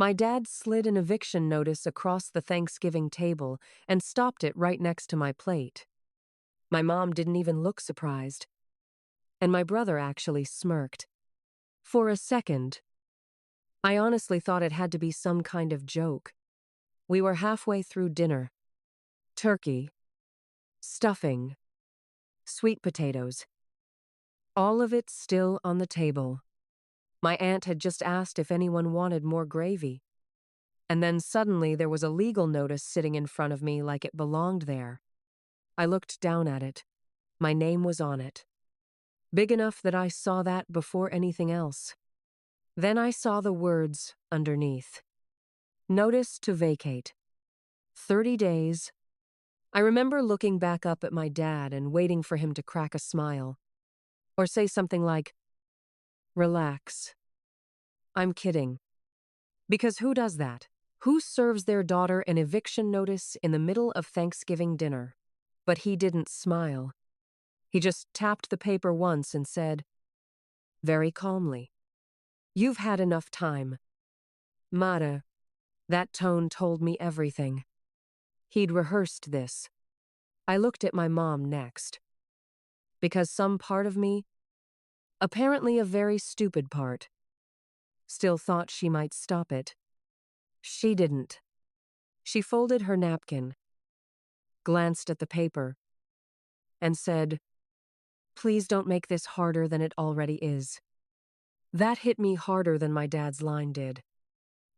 My dad slid an eviction notice across the Thanksgiving table and stopped it right next to my plate. My mom didn't even look surprised, and my brother actually smirked. For a second, I honestly thought it had to be some kind of joke. We were halfway through dinner. Turkey, stuffing, sweet potatoes. All of it still on the table. My aunt had just asked if anyone wanted more gravy. And then suddenly there was a legal notice sitting in front of me like it belonged there. I looked down at it. My name was on it. Big enough that I saw that before anything else. Then I saw the words underneath. Notice to vacate. 30 days. I remember looking back up at my dad and waiting for him to crack a smile. Or say something like, relax. I'm kidding. Because who does that? Who serves their daughter an eviction notice in the middle of Thanksgiving dinner? But he didn't smile. He just tapped the paper once and said, very calmly, "You've had enough time." Mara, that tone told me everything. He'd rehearsed this. I looked at my mom next. Because some part of me, apparently a very stupid part, still thought she might stop it. She didn't. She folded her napkin, glanced at the paper, and said, "Please don't make this harder than it already is." That hit me harder than my dad's line did,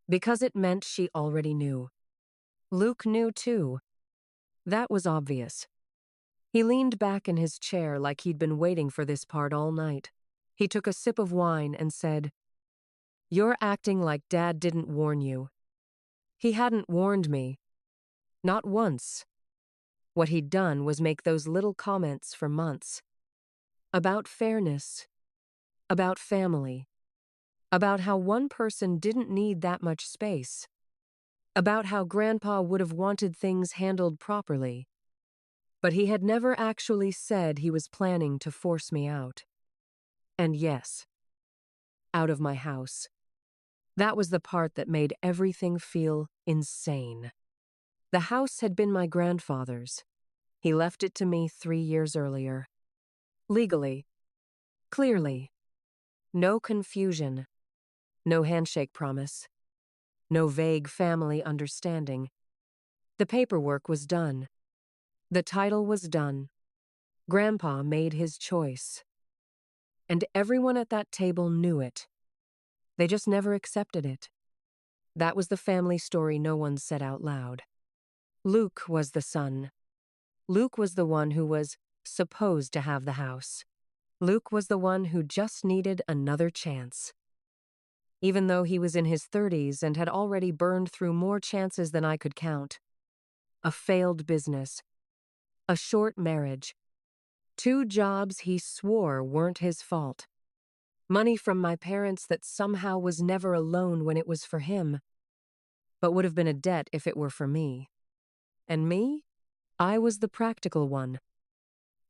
because it meant she already knew. Luke knew too. That was obvious. He leaned back in his chair like he'd been waiting for this part all night. He took a sip of wine and said, "You're acting like Dad didn't warn you." He hadn't warned me. Not once. What he'd done was make those little comments for months. About fairness. About family. About how one person didn't need that much space. About how Grandpa would have wanted things handled properly. But he had never actually said he was planning to force me out. And yes, out of my house. That was the part that made everything feel insane. The house had been my grandfather's. He left it to me 3 years earlier. Legally. Clearly. No confusion. No handshake promise. No vague family understanding. The paperwork was done. The title was done. Grandpa made his choice. And everyone at that table knew it. They just never accepted it. That was the family story no one said out loud. Luke was the son. Luke was the one who was supposed to have the house. Luke was the one who just needed another chance. Even though he was in his 30s and had already burned through more chances than I could count. A failed business. A short marriage. 2 jobs he swore weren't his fault. Money from my parents that somehow was never a loan when it was for him, but would have been a debt if it were for me. And me? I was the practical one.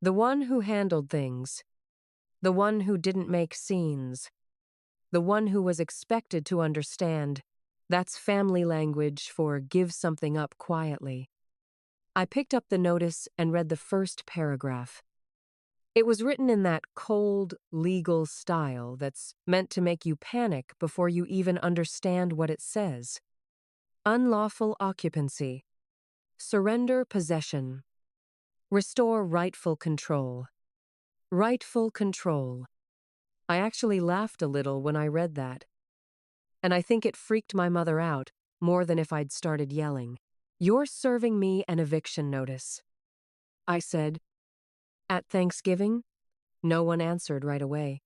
The one who handled things. The one who didn't make scenes. The one who was expected to understand. That's family language for give something up quietly. I picked up the notice and read the first paragraph. It was written in that cold, legal style that's meant to make you panic before you even understand what it says. Unlawful occupancy. Surrender possession. Restore rightful control. Rightful control. I actually laughed a little when I read that. And I think it freaked my mother out more than if I'd started yelling. "You're serving me an eviction notice," I said. At Thanksgiving, no one answered right away.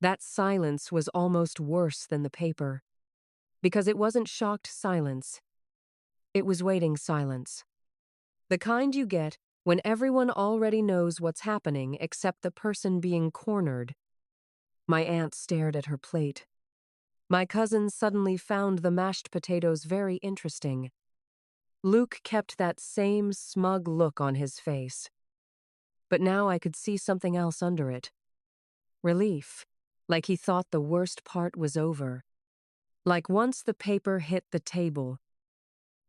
That silence was almost worse than the paper. Because it wasn't shocked silence. It was waiting silence. The kind you get when everyone already knows what's happening except the person being cornered. My aunt stared at her plate. My cousin suddenly found the mashed potatoes very interesting. Luke kept that same smug look on his face. But now I could see something else under it. Relief, like he thought the worst part was over. Like once the paper hit the table,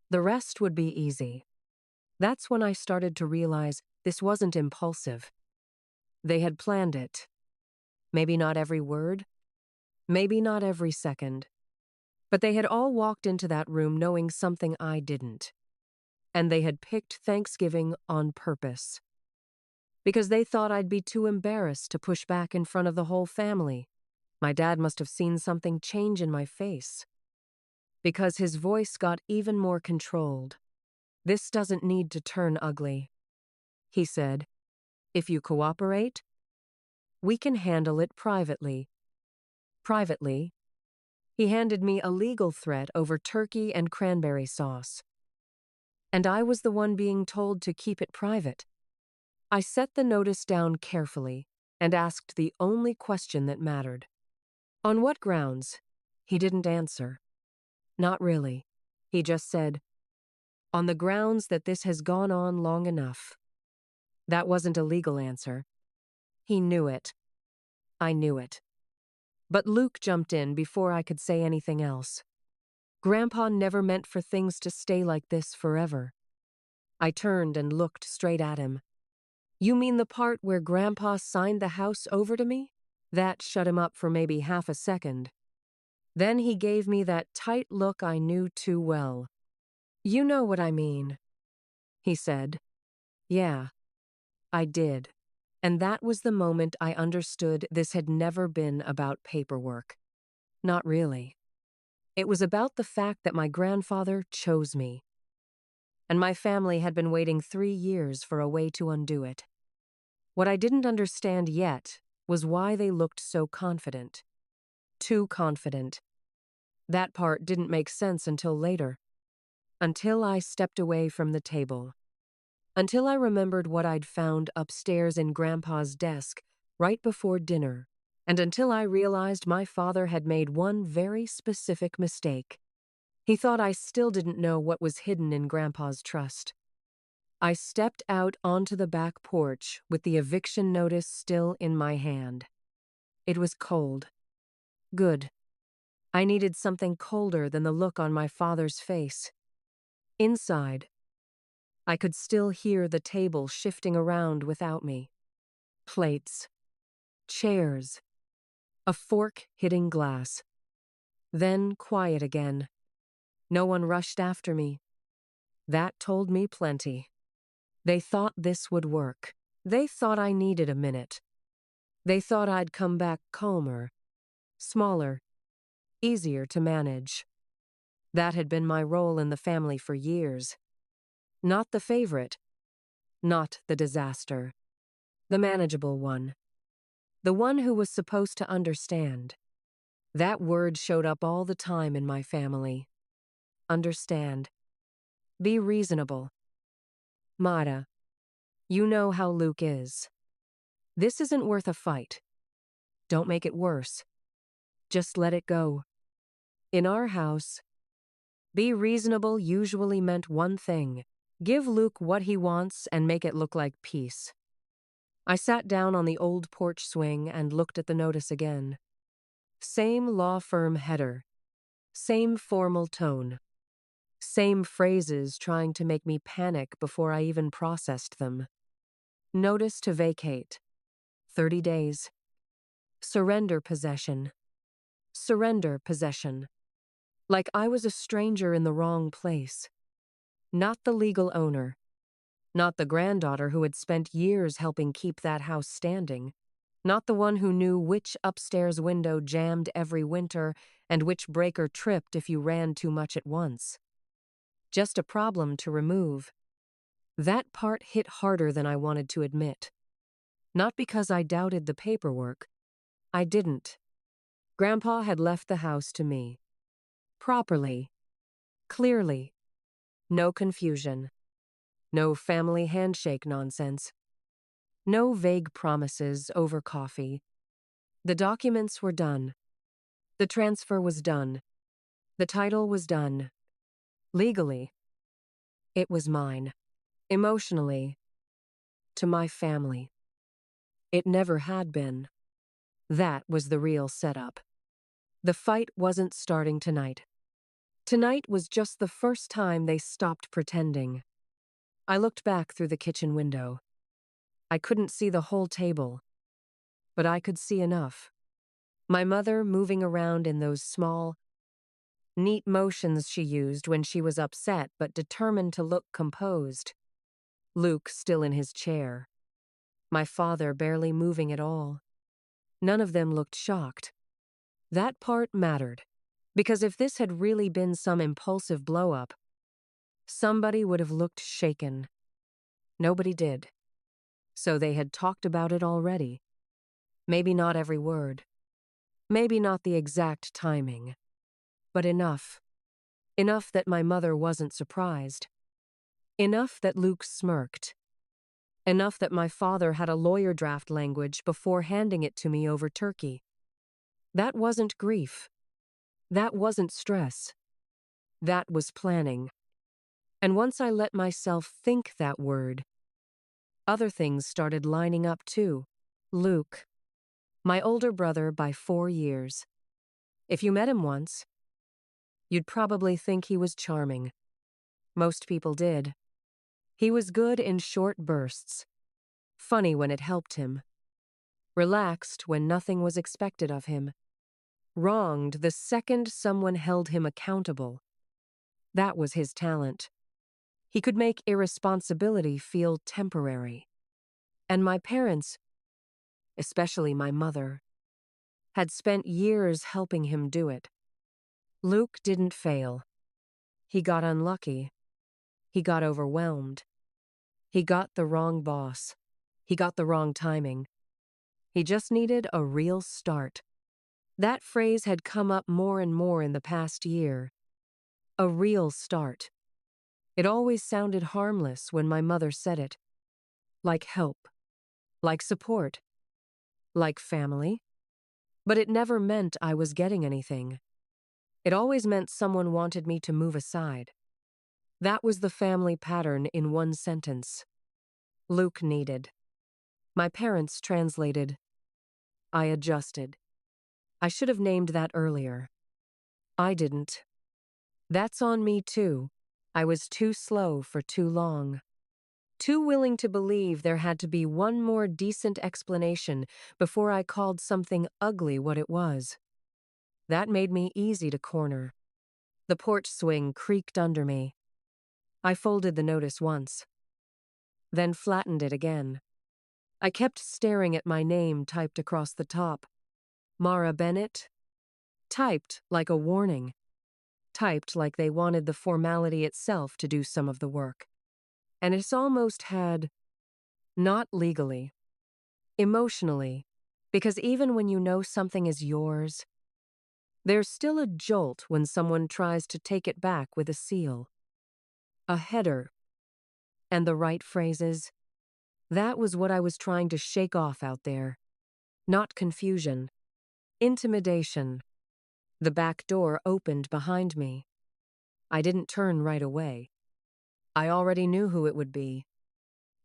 the rest would be easy. That's when I started to realize this wasn't impulsive. They had planned it. Maybe not every word, maybe not every second. But they had all walked into that room knowing something I didn't. And they had picked Thanksgiving on purpose. Because they thought I'd be too embarrassed to push back in front of the whole family. My dad must have seen something change in my face. Because his voice got even more controlled. "This doesn't need to turn ugly," he said. "If you cooperate, we can handle it privately." Privately, he handed me a legal threat over turkey and cranberry sauce. And I was the one being told to keep it private. I set the notice down carefully and asked the only question that mattered. "On what grounds?" He didn't answer. "Not really." He just said, "On the grounds that this has gone on long enough." That wasn't a legal answer. He knew it. I knew it. But Luke jumped in before I could say anything else. "Grandpa never meant for things to stay like this forever." I turned and looked straight at him. "You mean the part where Grandpa signed the house over to me?" That shut him up for maybe half a second. Then he gave me that tight look I knew too well. "You know what I mean," he said. Yeah, I did. And that was the moment I understood this had never been about paperwork. Not really. It was about the fact that my grandfather chose me. And my family had been waiting 3 years for a way to undo it. What I didn't understand yet was why they looked so confident. Too confident. That part didn't make sense until later. Until I stepped away from the table. Until I remembered what I'd found upstairs in Grandpa's desk right before dinner. And until I realized my father had made one very specific mistake. He thought I still didn't know what was hidden in Grandpa's trust. I stepped out onto the back porch with the eviction notice still in my hand. It was cold. Good. I needed something colder than the look on my father's face. Inside, I could still hear the table shifting around without me. Plates. Chairs. A fork hitting glass. Then quiet again. No one rushed after me. That told me plenty. They thought this would work. They thought I needed a minute. They thought I'd come back calmer, smaller, easier to manage. That had been my role in the family for years. Not the favorite. Not the disaster. The manageable one. The one who was supposed to understand. That word showed up all the time in my family. Understand. Be reasonable. Mara, you know how Luke is. This isn't worth a fight. Don't make it worse. Just let it go. In our house, be reasonable usually meant one thing. Give Luke what he wants and make it look like peace. I sat down on the old porch swing and looked at the notice again. Same law firm header. Same formal tone. Same phrases trying to make me panic before I even processed them. Notice to vacate. 30 days. Surrender possession. Surrender possession. Like I was a stranger in the wrong place. Not the legal owner. Not the granddaughter who had spent years helping keep that house standing. Not the one who knew which upstairs window jammed every winter and which breaker tripped if you ran too much at once. Just a problem to remove. That part hit harder than I wanted to admit. Not because I doubted the paperwork. I didn't. Grandpa had left the house to me. Properly. Clearly. No confusion. No family handshake nonsense. No vague promises over coffee. The documents were done. The transfer was done. The title was done. Legally. It was mine. Emotionally. To my family. It never had been. That was the real setup. The fight wasn't starting tonight. Tonight was just the first time they stopped pretending. I looked back through the kitchen window. I couldn't see the whole table, but I could see enough. My mother moving around in those small, neat motions she used when she was upset but determined to look composed. Luke still in his chair. My father barely moving at all. None of them looked shocked. That part mattered, because if this had really been some impulsive blow-up, somebody would have looked shaken. Nobody did. So they had talked about it already. Maybe not every word. Maybe not the exact timing. But enough. Enough that my mother wasn't surprised. Enough that Luke smirked. Enough that my father had a lawyer draft language before handing it to me over turkey. That wasn't grief. That wasn't stress. That was planning. And once I let myself think that word, other things started lining up too. Luke, my older brother by 4 years. If you met him once, you'd probably think he was charming. Most people did. He was good in short bursts, funny when it helped him, relaxed when nothing was expected of him, wronged the second someone held him accountable. That was his talent. He could make irresponsibility feel temporary. And my parents, especially my mother, had spent years helping him do it. Luke didn't fail. He got unlucky. He got overwhelmed. He got the wrong boss. He got the wrong timing. He just needed a real start. That phrase had come up more and more in the past year. A real start. It always sounded harmless when my mother said it. Like help. Like support. Like family. But it never meant I was getting anything. It always meant someone wanted me to move aside. That was the family pattern in one sentence. Luke needed. My parents translated. I adjusted. I should have named that earlier. I didn't. That's on me too. I was too slow for too long. Too willing to believe there had to be one more decent explanation before I called something ugly what it was. That made me easy to corner. The porch swing creaked under me. I folded the notice once, then flattened it again. I kept staring at my name typed across the top. Mara Bennett? Typed like a warning. Typed like they wanted the formality itself to do some of the work. And it's almost had, not legally, emotionally, because even when you know something is yours, there's still a jolt when someone tries to take it back with a seal. A header. And the right phrases. That was what I was trying to shake off out there. Not confusion. Intimidation. The back door opened behind me. I didn't turn right away. I already knew who it would be.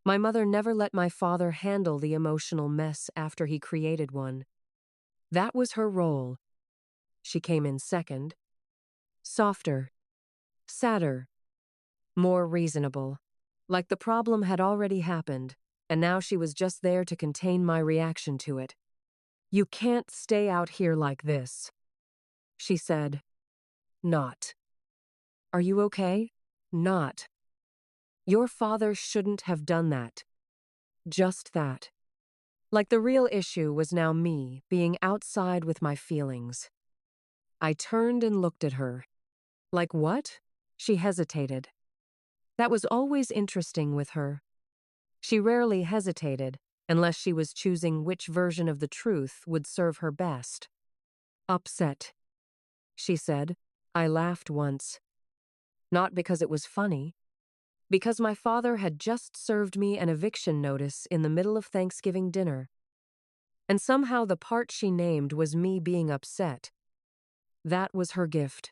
My mother never let my father handle the emotional mess after he created one. That was her role. She came in second. Softer. Sadder. More reasonable. Like the problem had already happened, and now she was just there to contain my reaction to it. You can't stay out here like this, she said. Not. Are you okay? Not. Your father shouldn't have done that. Just that. Like the real issue was now me being outside with my feelings. I turned and looked at her. Like what? She hesitated. That was always interesting with her. She rarely hesitated, unless she was choosing which version of the truth would serve her best. Upset, she said. I laughed once. Not because it was funny. Because my father had just served me an eviction notice in the middle of Thanksgiving dinner. And somehow the part she named was me being upset. That was her gift.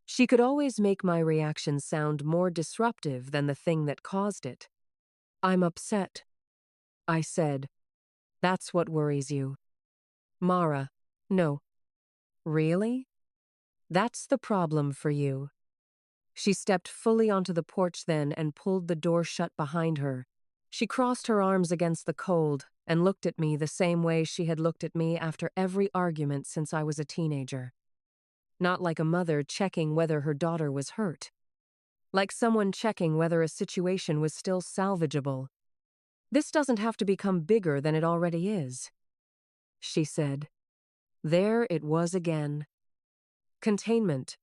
She could always make my reaction sound more disruptive than the thing that caused it. I'm upset, I said. That's what worries you. Mara, no. Really? That's the problem for you. She stepped fully onto the porch then and pulled the door shut behind her. She crossed her arms against the cold and looked at me the same way she had looked at me after every argument since I was a teenager. Not like a mother checking whether her daughter was hurt. Like someone checking whether a situation was still salvageable. This doesn't have to become bigger than it already is, she said. There it was again. Containment.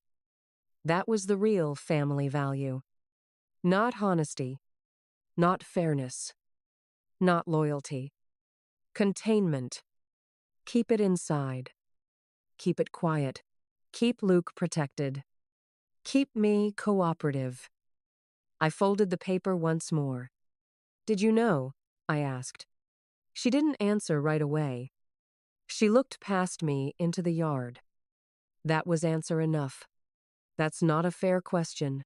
That was the real family value. Not honesty. Not fairness. Not loyalty. Containment. Keep it inside. Keep it quiet. Keep Luke protected. Keep me cooperative. I folded the paper once more. Did you know? I asked. She didn't answer right away. She looked past me into the yard. That was answer enough. That's not a fair question,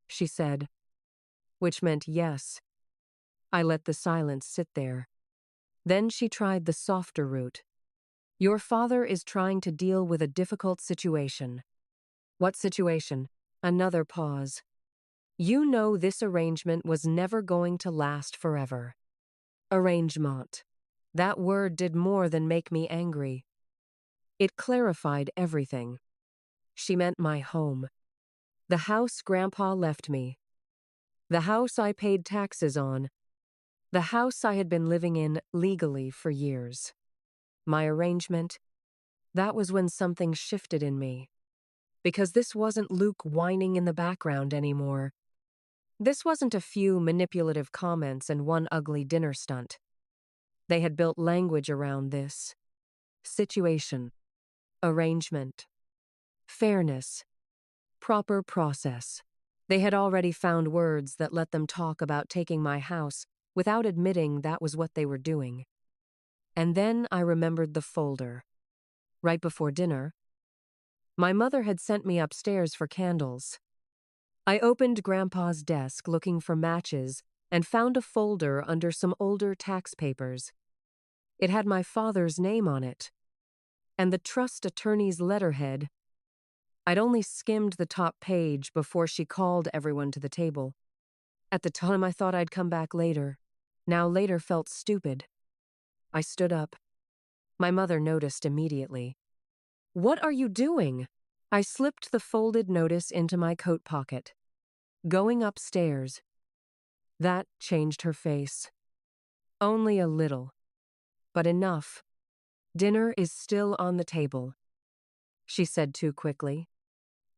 she said, which meant yes. I let the silence sit there. Then she tried the softer route. Your father is trying to deal with a difficult situation. What situation? Another pause. You know this arrangement was never going to last forever. Arrangement. That word did more than make me angry. It clarified everything. She meant my home. The house Grandpa left me. The house I paid taxes on. The house I had been living in legally for years. My arrangement, that was when something shifted in me. Because this wasn't Luke whining in the background anymore. This wasn't a few manipulative comments and one ugly dinner stunt. They had built language around this. Situation. Arrangement. Fairness. Proper process. They had already found words that let them talk about taking my house without admitting that was what they were doing. And then I remembered the folder. Right before dinner, my mother had sent me upstairs for candles. I opened Grandpa's desk looking for matches and found a folder under some older tax papers. It had my father's name on it, and the trust attorney's letterhead. I'd only skimmed the top page before she called everyone to the table. At the time I thought I'd come back later. Now later felt stupid. I stood up. My mother noticed immediately. What are you doing? I slipped the folded notice into my coat pocket. Going upstairs. That changed her face. Only a little. But enough. Dinner is still on the table, she said too quickly.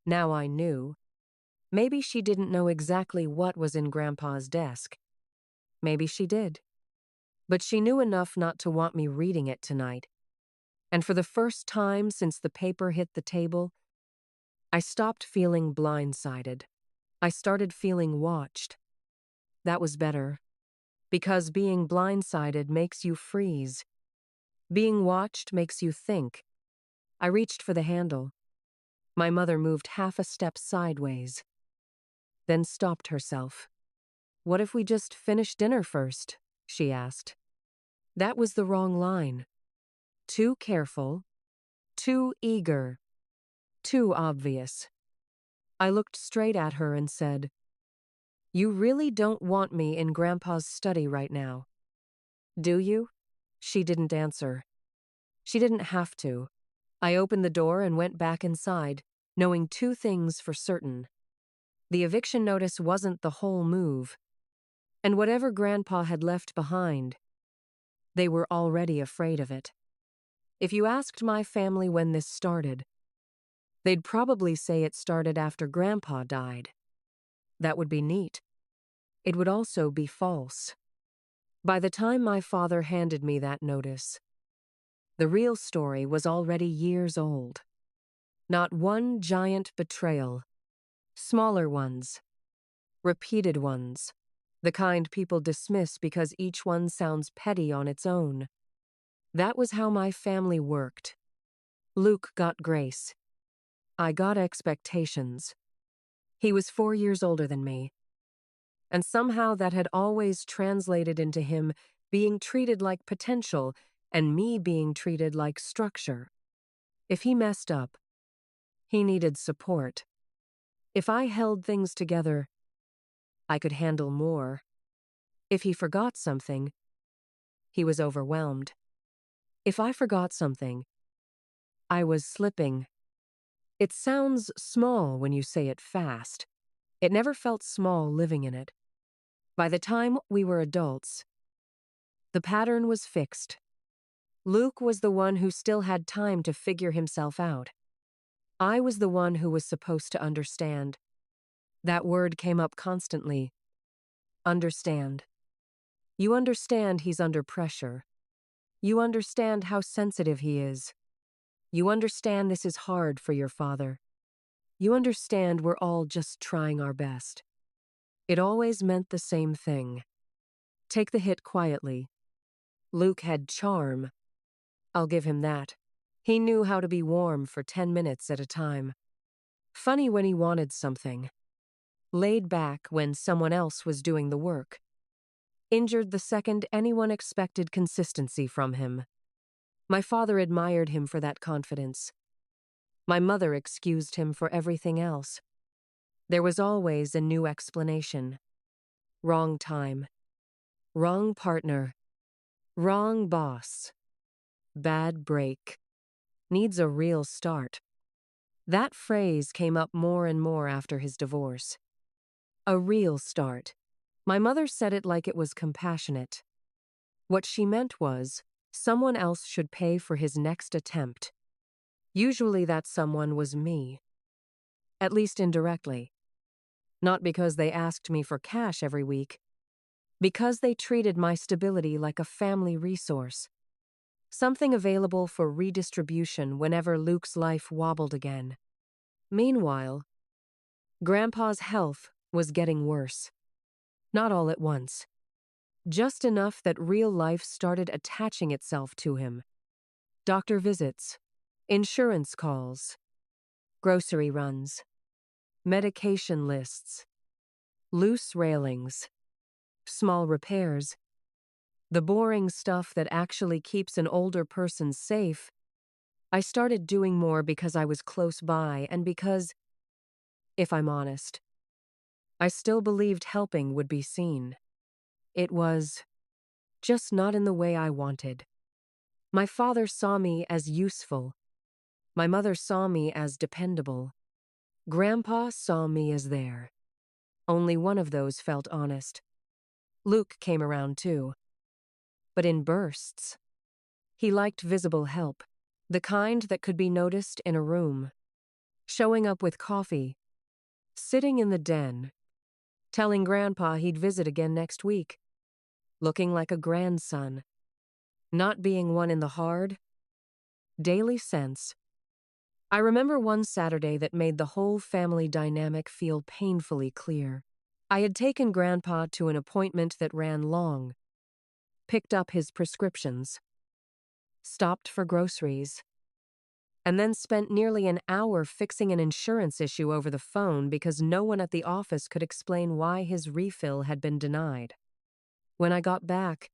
Now I knew. Maybe she didn't know exactly what was in Grandpa's desk. Maybe she did. But she knew enough not to want me reading it tonight. And for the first time since the paper hit the table, I stopped feeling blindsided. I started feeling watched. That was better. Because being blindsided makes you freeze. Being watched makes you think. I reached for the handle. My mother moved half a step sideways, then stopped herself. What if we just finish dinner first? She asked. That was the wrong line. Too careful, too eager, too obvious. I looked straight at her and said, You really don't want me in Grandpa's study right now, do you? She didn't answer. She didn't have to. I opened the door and went back inside, knowing two things for certain. The eviction notice wasn't the whole move. And whatever Grandpa had left behind, they were already afraid of it. If you asked my family when this started, they'd probably say it started after Grandpa died. That would be neat. It would also be false. By the time my father handed me that notice, the real story was already years old. Not one giant betrayal. Smaller ones. Repeated ones. The kind people dismiss because each one sounds petty on its own. That was how my family worked. Luke got grace. I got expectations. He was 4 years older than me. And somehow that had always translated into him being treated like potential and me being treated like structure. If he messed up, he needed support. If I held things together, I could handle more. If he forgot something, he was overwhelmed. If I forgot something, I was slipping. It sounds small when you say it fast. It never felt small living in it. By the time we were adults, the pattern was fixed. Luke was the one who still had time to figure himself out. I was the one who was supposed to understand. That word came up constantly. Understand. You understand he's under pressure. You understand how sensitive he is. You understand this is hard for your father. You understand we're all just trying our best. It always meant the same thing. Take the hit quietly. Luke had charm. I'll give him that. He knew how to be warm for 10 minutes at a time. Funny when he wanted something. Laid back when someone else was doing the work. Injured the second anyone expected consistency from him. My father admired him for that confidence. My mother excused him for everything else. There was always a new explanation. Wrong time. Wrong partner. Wrong boss. Bad break. Needs a real start. That phrase came up more and more after his divorce. A real start. My mother said it like it was compassionate. What she meant was, someone else should pay for his next attempt. Usually that someone was me. At least indirectly. Not because they asked me for cash every week. Because they treated my stability like a family resource. Something available for redistribution whenever Luke's life wobbled again. Meanwhile, Grandpa's health was getting worse. Not all at once. Just enough that real life started attaching itself to him. Doctor visits, insurance calls, grocery runs, medication lists, loose railings, small repairs. The boring stuff that actually keeps an older person safe. I started doing more because I was close by and because, if I'm honest, I still believed helping would be seen. It was just not in the way I wanted. My father saw me as useful. My mother saw me as dependable. Grandpa saw me as there. Only one of those felt honest. Luke came around too. But in bursts. He liked visible help, the kind that could be noticed in a room. Showing up with coffee, sitting in the den, telling Grandpa he'd visit again next week, looking like a grandson, not being one in the hard, daily sense. I remember one Saturday that made the whole family dynamic feel painfully clear. I had taken Grandpa to an appointment that ran long, picked up his prescriptions, stopped for groceries, and then spent nearly an hour fixing an insurance issue over the phone because no one at the office could explain why his refill had been denied. When I got back,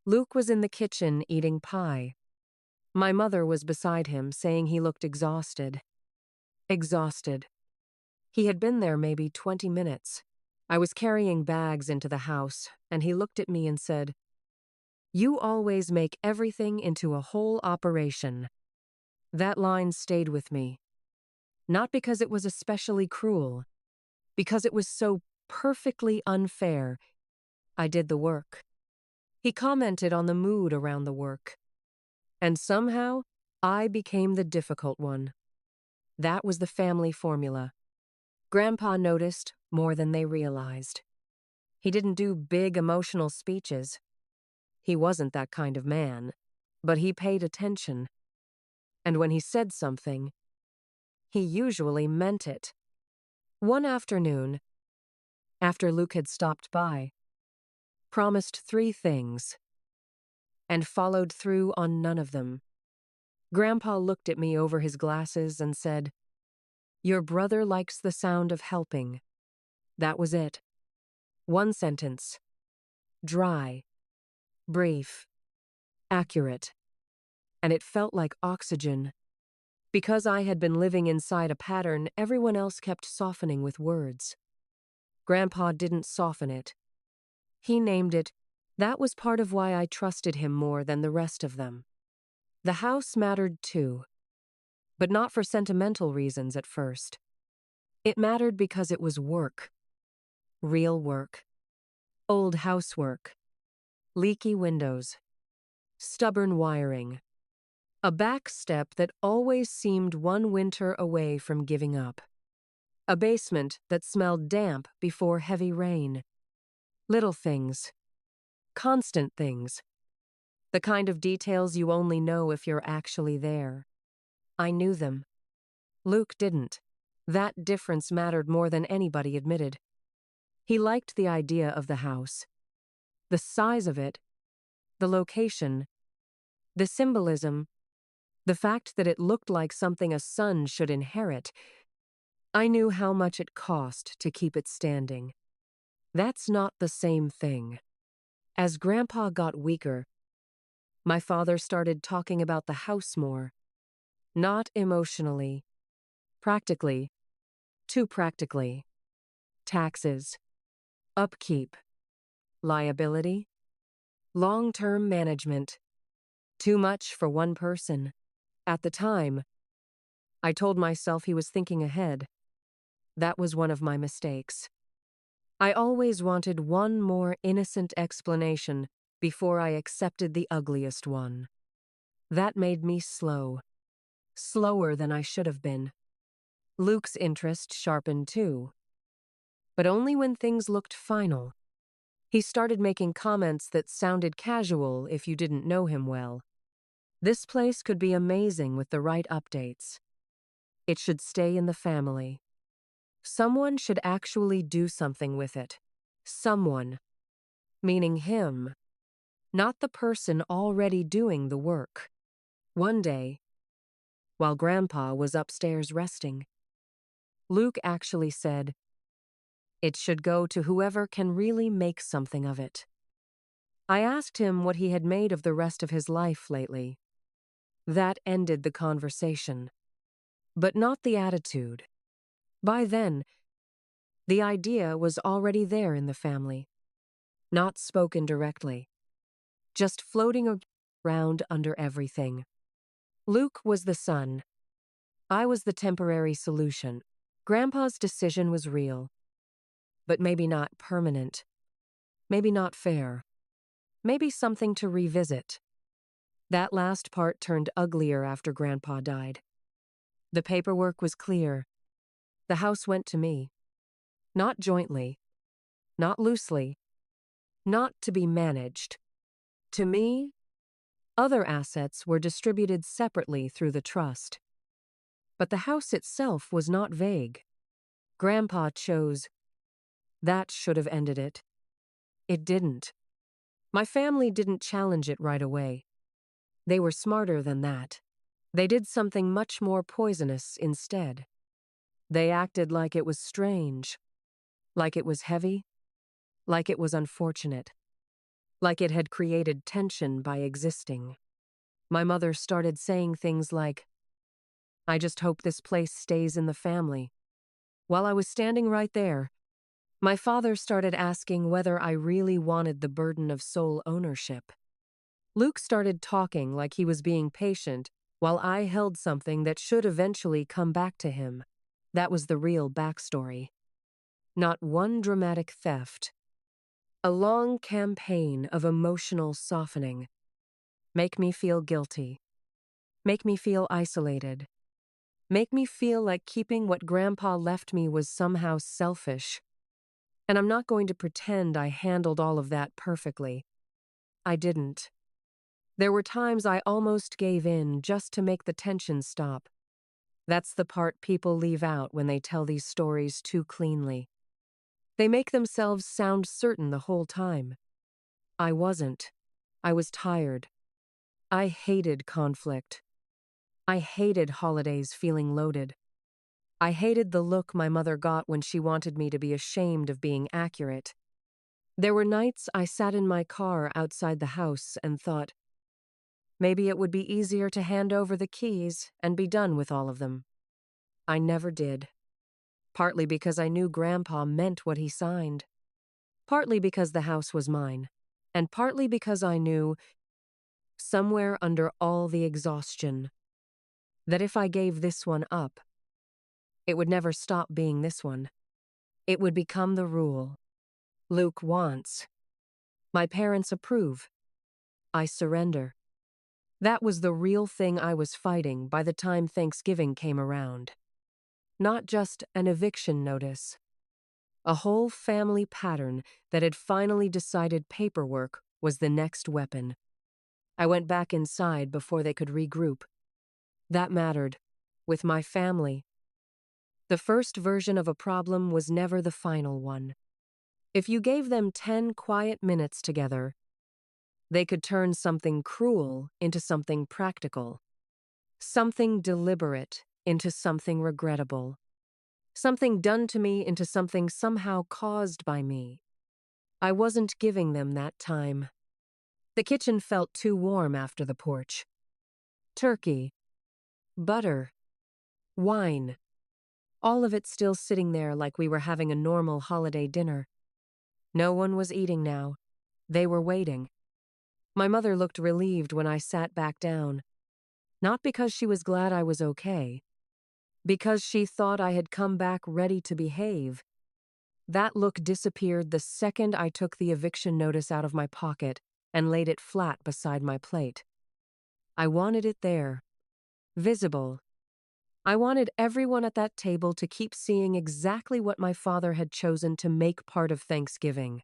Luke was in the kitchen eating pie. My mother was beside him, saying he looked exhausted. Exhausted. He had been there maybe 20 minutes. I was carrying bags into the house, and he looked at me and said, "You always make everything into a whole operation." That line stayed with me. Not because it was especially cruel, because it was so perfectly unfair. I did the work. He commented on the mood around the work. And somehow, I became the difficult one. That was the family formula. Grandpa noticed more than they realized. He didn't do big emotional speeches. He wasn't that kind of man, but he paid attention. And when he said something, he usually meant it. One afternoon, after Luke had stopped by, promised 3 things, and followed through on none of them. Grandpa looked at me over his glasses and said, "Your brother likes the sound of helping." That was it. One sentence. Dry. Brief. Accurate. And it felt like oxygen. Because I had been living inside a pattern, everyone else kept softening with words. Grandpa didn't soften it. He named it. That was part of why I trusted him more than the rest of them. The house mattered too, but not for sentimental reasons at first. It mattered because it was work. Real work. Old housework. Leaky windows. Stubborn wiring. A back step that always seemed one winter away from giving up. A basement that smelled damp before heavy rain. Little things. Constant things. The kind of details you only know if you're actually there. I knew them. Luke didn't. That difference mattered more than anybody admitted. He liked the idea of the house. The size of it. The location. The symbolism. The fact that it looked like something a son should inherit. I knew how much it cost to keep it standing. That's not the same thing. As Grandpa got weaker, my father started talking about the house more. Not emotionally. Practically. Too practically. Taxes. Upkeep. Liability. Long-term management. Too much for one person. At the time, I told myself he was thinking ahead. That was one of my mistakes. I always wanted one more innocent explanation before I accepted the ugliest one. That made me slow. Slower than I should have been. Luke's interest sharpened too. But only when things looked final. He started making comments that sounded casual if you didn't know him well. This place could be amazing with the right updates. It should stay in the family. Someone should actually do something with it. Someone. Meaning him. Not the person already doing the work. One day, while Grandpa was upstairs resting, Luke actually said, "It should go to whoever can really make something of it." I asked him what he had made of the rest of his life lately. That ended the conversation. But not the attitude. By then, the idea was already there in the family. Not spoken directly. Just floating around under everything. Luke was the son. I was the temporary solution. Grandpa's decision was real. But maybe not permanent. Maybe not fair. Maybe something to revisit. That last part turned uglier after Grandpa died. The paperwork was clear. The house went to me. Not jointly. Not loosely. Not to be managed. To me, other assets were distributed separately through the trust. But the house itself was not vague. Grandpa chose. That should have ended it. It didn't. My family didn't challenge it right away. They were smarter than that. They did something much more poisonous instead. They acted like it was strange, like it was heavy, like it was unfortunate, like it had created tension by existing. My mother started saying things like, "I just hope this place stays in the family." While I was standing right there, my father started asking whether I really wanted the burden of sole ownership. Luke started talking like he was being patient while I held something that should eventually come back to him. That was the real backstory. Not one dramatic theft. A long campaign of emotional softening. Make me feel guilty. Make me feel isolated. Make me feel like keeping what Grandpa left me was somehow selfish. And I'm not going to pretend I handled all of that perfectly. I didn't. There were times I almost gave in just to make the tension stop. That's the part people leave out when they tell these stories too cleanly. They make themselves sound certain the whole time. I wasn't. I was tired. I hated conflict. I hated holidays feeling loaded. I hated the look my mother got when she wanted me to be ashamed of being accurate. There were nights I sat in my car outside the house and thought, Maybe it would be easier to hand over the keys and be done with all of them. I never did. Partly because I knew Grandpa meant what he signed. Partly because the house was mine. And partly because I knew, somewhere under all the exhaustion, that if I gave this one up, it would never stop being this one. It would become the rule. Luke wants. My parents approve. I surrender. That was the real thing I was fighting by the time Thanksgiving came around. Not just an eviction notice. A whole family pattern that had finally decided paperwork was the next weapon. I went back inside before they could regroup. That mattered. With my family. The first version of a problem was never the final one. If you gave them 10 quiet minutes together, they could turn something cruel into something practical. Something deliberate into something regrettable. Something done to me into something somehow caused by me. I wasn't giving them that time. The kitchen felt too warm after the porch. Turkey, butter, wine, all of it still sitting there like we were having a normal holiday dinner. No one was eating now. They were waiting. My mother looked relieved when I sat back down. Not because she was glad I was okay. Because she thought I had come back ready to behave. That look disappeared the second I took the eviction notice out of my pocket and laid it flat beside my plate. I wanted it there. Visible. I wanted everyone at that table to keep seeing exactly what my father had chosen to make part of Thanksgiving.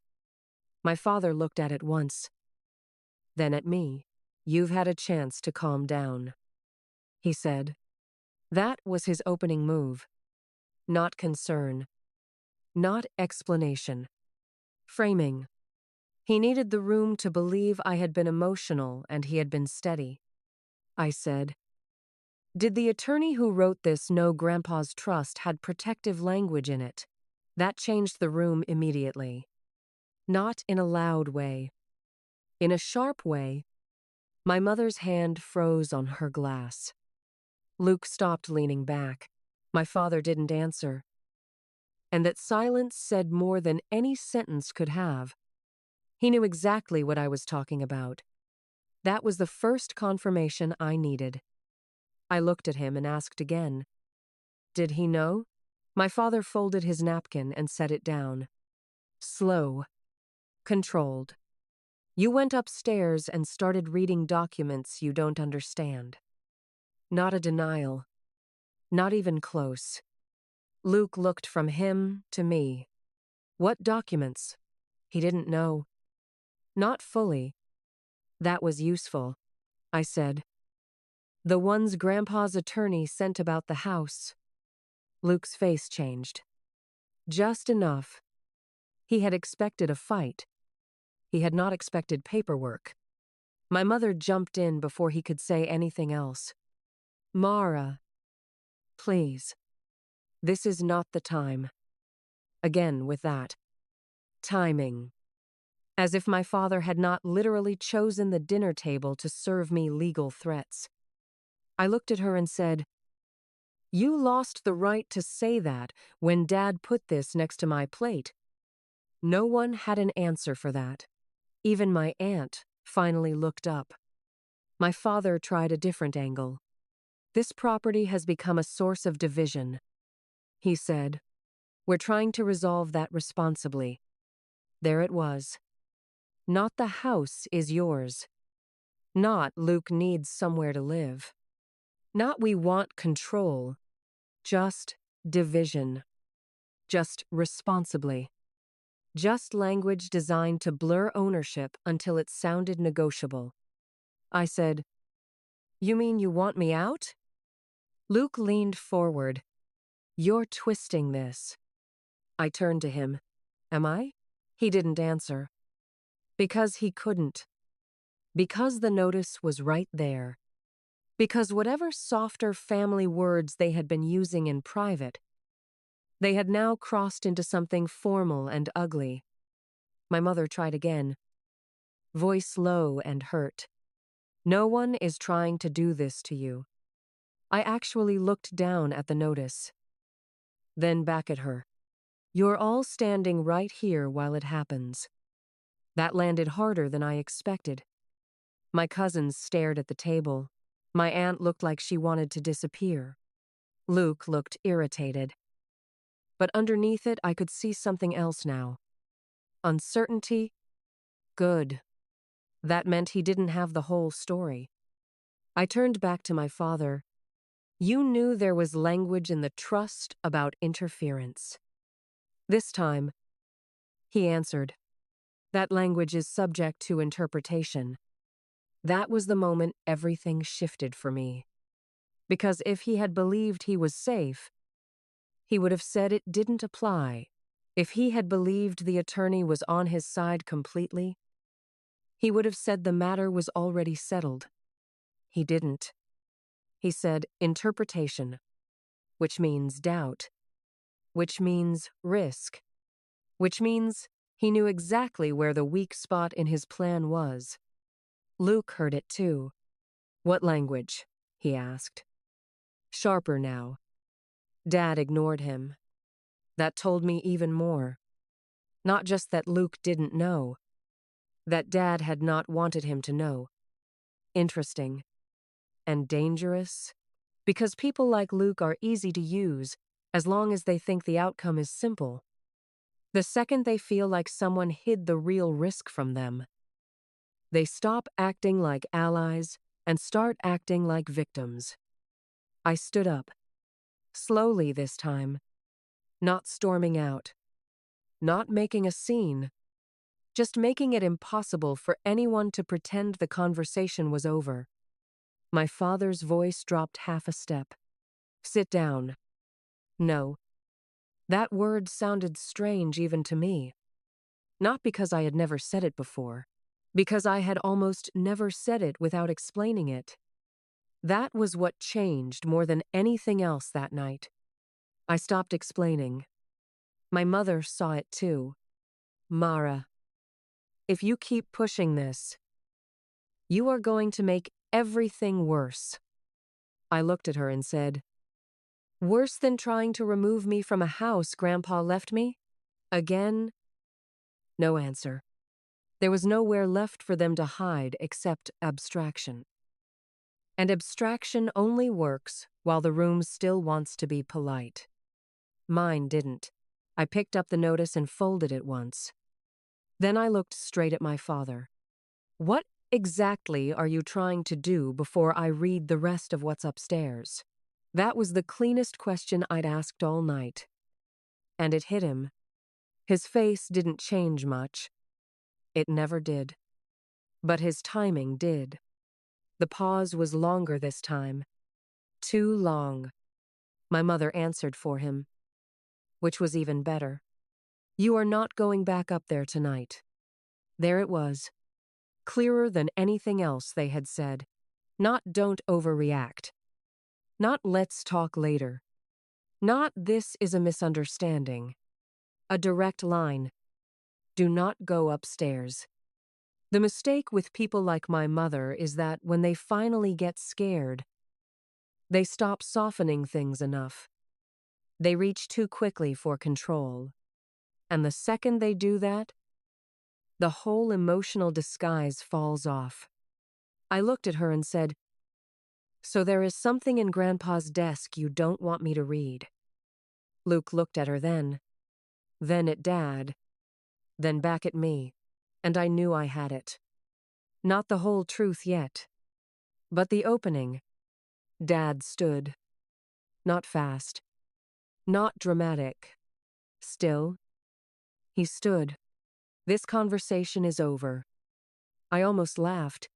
My father looked at it once. Then at me. "You've had a chance to calm down," he said. That was his opening move. Not concern. Not explanation. Framing. He needed the room to believe I had been emotional and he had been steady. I said, "Did the attorney who wrote this know Grandpa's trust had protective language in it?" That changed the room immediately. Not in a loud way. In a sharp way. My mother's hand froze on her glass. Luke stopped leaning back. My father didn't answer. And that silence said more than any sentence could have. He knew exactly what I was talking about. That was the first confirmation I needed. I looked at him and asked again. Did he know? My father folded his napkin and set it down. Slow. Controlled. "You went upstairs and started reading documents you don't understand." Not a denial. Not even close. Luke looked from him to me. What documents? He didn't know. Not fully. That was useful, I said. The ones Grandpa's attorney sent about the house. Luke's face changed. Just enough. He had expected a fight. He had not expected paperwork. My mother jumped in before he could say anything else. "Mara, please. This is not the time." Again with that. Timing. As if my father had not literally chosen the dinner table to serve me legal threats. I looked at her and said, "You lost the right to say that when Dad put this next to my plate." No one had an answer for that. Even my aunt finally looked up. My father tried a different angle. "This property has become a source of division," he said. "We're trying to resolve that responsibly." There it was. Not the house is yours. Not Luke needs somewhere to live. Not we want control. Just division. Just responsibly. Just language designed to blur ownership until it sounded negotiable. I said, "You mean you want me out?" Luke leaned forward. "You're twisting this." I turned to him. Am I? He didn't answer. Because he couldn't. Because the notice was right there. Because whatever softer family words they had been using in private, they had now crossed into something formal and ugly. My mother tried again. Voice low and hurt. No one is trying to do this to you. I actually looked down at the notice, then back at her. You're all standing right here while it happens. That landed harder than I expected. My cousins stared at the table. My aunt looked like she wanted to disappear. Luke looked irritated. But underneath it, I could see something else now. Uncertainty? Good. That meant he didn't have the whole story. I turned back to my father. You knew there was language in the trust about interference. This time, he answered, that language is subject to interpretation. That was the moment everything shifted for me. Because if he had believed he was safe, he would have said it didn't apply. If he had believed the attorney was on his side completely, he would have said the matter was already settled. He didn't. He said interpretation, which means doubt, which means risk, which means he knew exactly where the weak spot in his plan was. Luke heard it too. What language? He asked. Sharper now. Dad ignored him. That told me even more. Not just that Luke didn't know, that Dad had not wanted him to know. Interesting. And dangerous. Because people like Luke are easy to use as long as they think the outcome is simple. The second they feel like someone hid the real risk from them, they stop acting like allies and start acting like victims. I stood up. Slowly this time. Not storming out. Not making a scene. Just making it impossible for anyone to pretend the conversation was over. My father's voice dropped half a step. Sit down. No. That word sounded strange even to me. Not because I had never said it before. Because I had almost never said it without explaining it. That was what changed more than anything else that night. I stopped explaining. My mother saw it too. Mara, if you keep pushing this, you are going to make everything worse. I looked at her and said, worse than trying to remove me from a house Grandpa left me? Again? No answer. There was nowhere left for them to hide except abstraction. And abstraction only works while the room still wants to be polite. Mine didn't. I picked up the notice and folded it once. Then I looked straight at my father. What exactly are you trying to do before I read the rest of what's upstairs? That was the cleanest question I'd asked all night. And it hit him. His face didn't change much. It never did. But his timing did. The pause was longer this time. Too long. My mother answered for him. Which was even better. You are not going back up there tonight. There it was. Clearer than anything else they had said. Not don't overreact. Not let's talk later. Not this is a misunderstanding. A direct line. Do not go upstairs. The mistake with people like my mother is that when they finally get scared, they stop softening things enough. They reach too quickly for control. And the second they do that, the whole emotional disguise falls off. I looked at her and said, so there is something in Grandpa's desk you don't want me to read. Luke looked at her then at Dad, then back at me, and I knew I had it. Not the whole truth yet, but the opening. Dad stood. Not fast. Not dramatic. Still. He stood. This conversation is over. I almost laughed.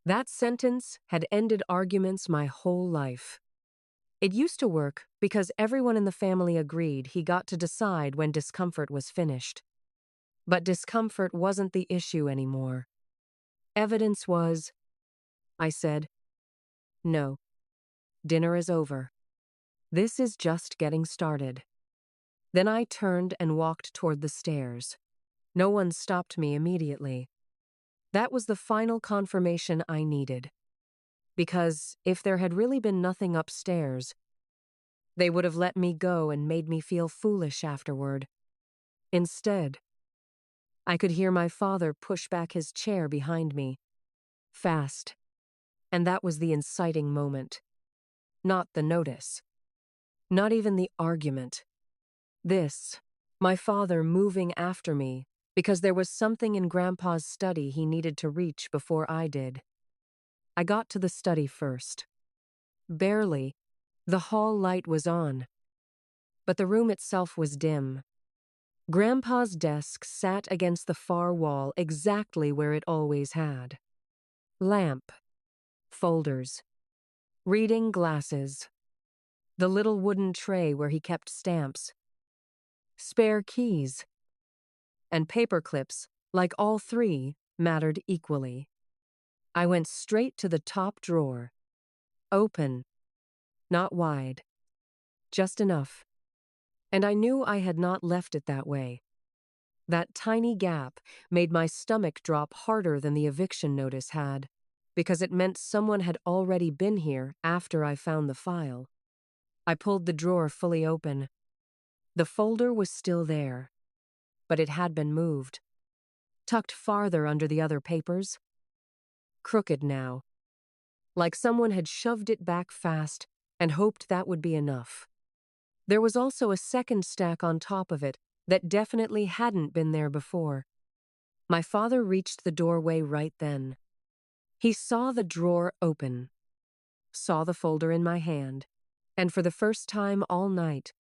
That sentence had ended arguments my whole life. It used to work because everyone in the family agreed he got to decide when discomfort was finished. But discomfort wasn't the issue anymore. Evidence was, I said, no. Dinner is over. This is just getting started. Then I turned and walked toward the stairs. No one stopped me immediately. That was the final confirmation I needed. Because if there had really been nothing upstairs, they would have let me go and made me feel foolish afterward. Instead, I could hear my father push back his chair behind me. Fast. And that was the inciting moment. Not the notice. Not even the argument. This, my father moving after me, because there was something in Grandpa's study he needed to reach before I did. I got to the study first. Barely. The hall light was on. But the room itself was dim. Grandpa's desk sat against the far wall exactly where it always had. Lamp. Folders. Reading glasses. The little wooden tray where he kept stamps. Spare keys. And paper clips, like all three, mattered equally. I went straight to the top drawer. Open. Not wide. Just enough. And I knew I had not left it that way. That tiny gap made my stomach drop harder than the eviction notice had, because it meant someone had already been here after I found the file. I pulled the drawer fully open. The folder was still there, but it had been moved. Tucked farther under the other papers. Crooked now. Like someone had shoved it back fast and hoped that would be enough. There was also a second stack on top of it that definitely hadn't been there before. My father reached the doorway right then. He saw the drawer open, saw the folder in my hand, and for the first time all night,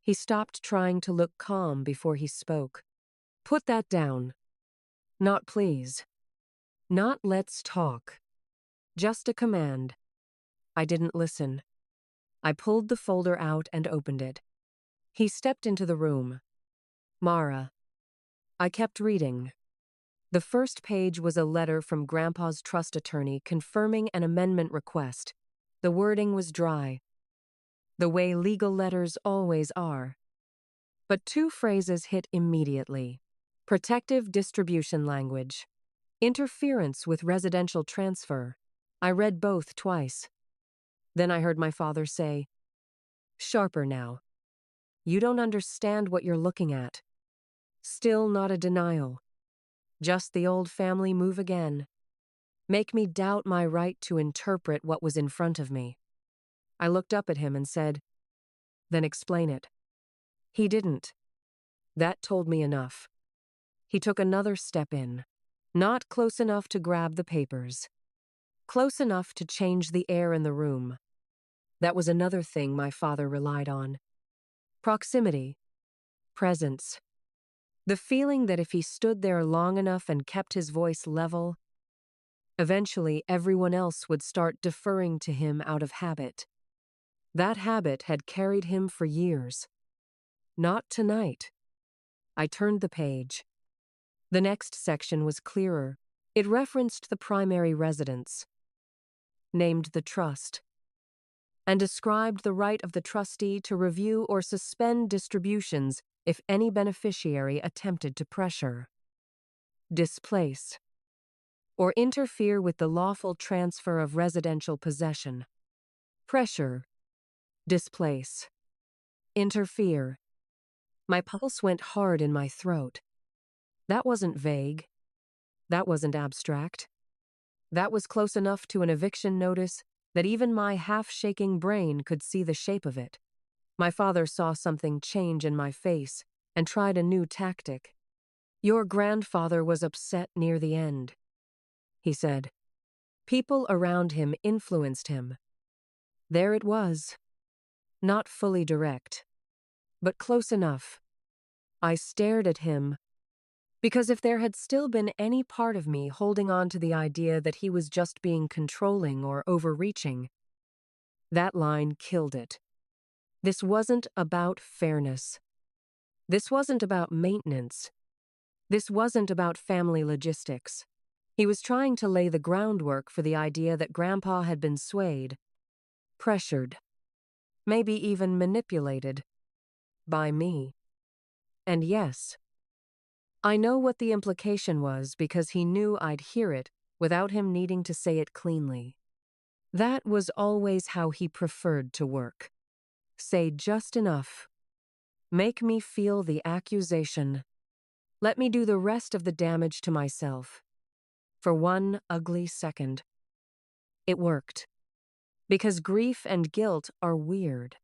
he stopped trying to look calm before he spoke. Put that down. Not please. Not let's talk. Just a command. I didn't listen. I pulled the folder out and opened it. He stepped into the room. Mara. I kept reading. The first page was a letter from Grandpa's trust attorney confirming an amendment request. The wording was dry. The way legal letters always are. But two phrases hit immediately. Protective distribution language. Interference with residential transfer. I read both twice. Then I heard my father say, "Sharper now. You don't understand what you're looking at." Still not a denial. Just the old family move again. Make me doubt my right to interpret what was in front of me. I looked up at him and said, "Then explain it." He didn't. That told me enough. He took another step in. Not close enough to grab the papers. Close enough to change the air in the room. That was another thing my father relied on. Proximity. Presence. The feeling that if he stood there long enough and kept his voice level, eventually everyone else would start deferring to him out of habit. That habit had carried him for years. Not tonight. I turned the page. The next section was clearer. It referenced the primary residence, named the trust, and described the right of the trustee to review or suspend distributions if any beneficiary attempted to pressure, displace, or interfere with the lawful transfer of residential possession. Pressure, displace, interfere. My pulse went hard in my throat. That wasn't vague. That wasn't abstract. That was close enough to an eviction notice that even my half-shaking brain could see the shape of it. My father saw something change in my face and tried a new tactic. "Your grandfather was upset near the end," he said. People around him influenced him. There it was. Not fully direct, but close enough. I stared at him, because if there had still been any part of me holding on to the idea that he was just being controlling or overreaching, that line killed it. This wasn't about fairness. This wasn't about maintenance. This wasn't about family logistics. He was trying to lay the groundwork for the idea that Grandpa had been swayed, pressured, maybe even manipulated by me. And yes, I know what the implication was because he knew I'd hear it without him needing to say it cleanly. That was always how he preferred to work. Say just enough. Make me feel the accusation. Let me do the rest of the damage to myself. For one ugly second. It worked. Because grief and guilt are weird,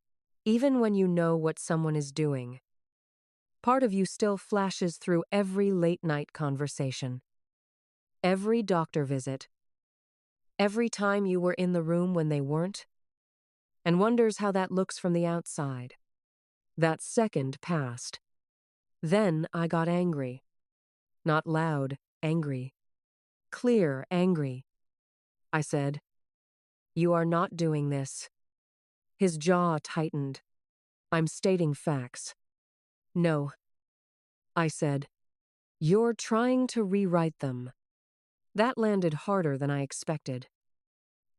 even when you know what someone is doing. Part of you still flashes through every late-night conversation, every doctor visit, every time you were in the room when they weren't, and wonders how that looks from the outside. That second passed. Then I got angry. Not loud, angry. Clear, angry. I said, "You are not doing this." His jaw tightened. "I'm stating facts." "No," I said. "You're trying to rewrite them." That landed harder than I expected.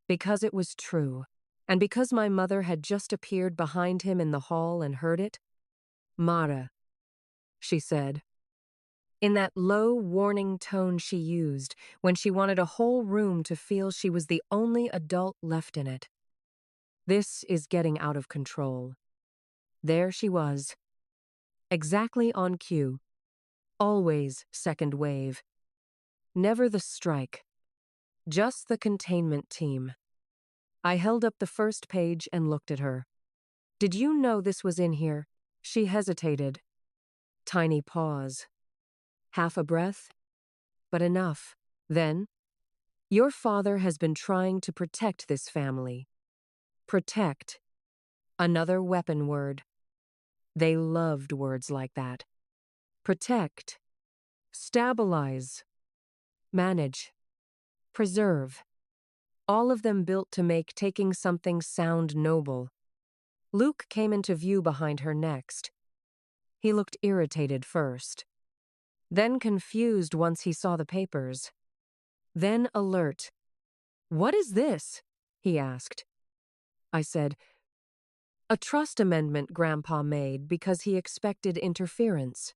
Because it was true, and because my mother had just appeared behind him in the hall and heard it. "Mara," she said, in that low, warning tone she used when she wanted a whole room to feel she was the only adult left in it. "This is getting out of control." There she was. Exactly on cue. Always second wave. Never the strike. Just the containment team. I held up the first page and looked at her. "Did you know this was in here?" She hesitated. Tiny pause. Half a breath, but enough. Then, "Your father has been trying to protect this family." Protect. Another weapon word. They loved words like that. Protect. Stabilize. Manage. Preserve. All of them built to make taking something sound noble. Luke came into view behind her next. He looked irritated first. Then confused once he saw the papers. Then alert. "What is this?" he asked. I said, "A trust amendment Grandpa made because he expected interference."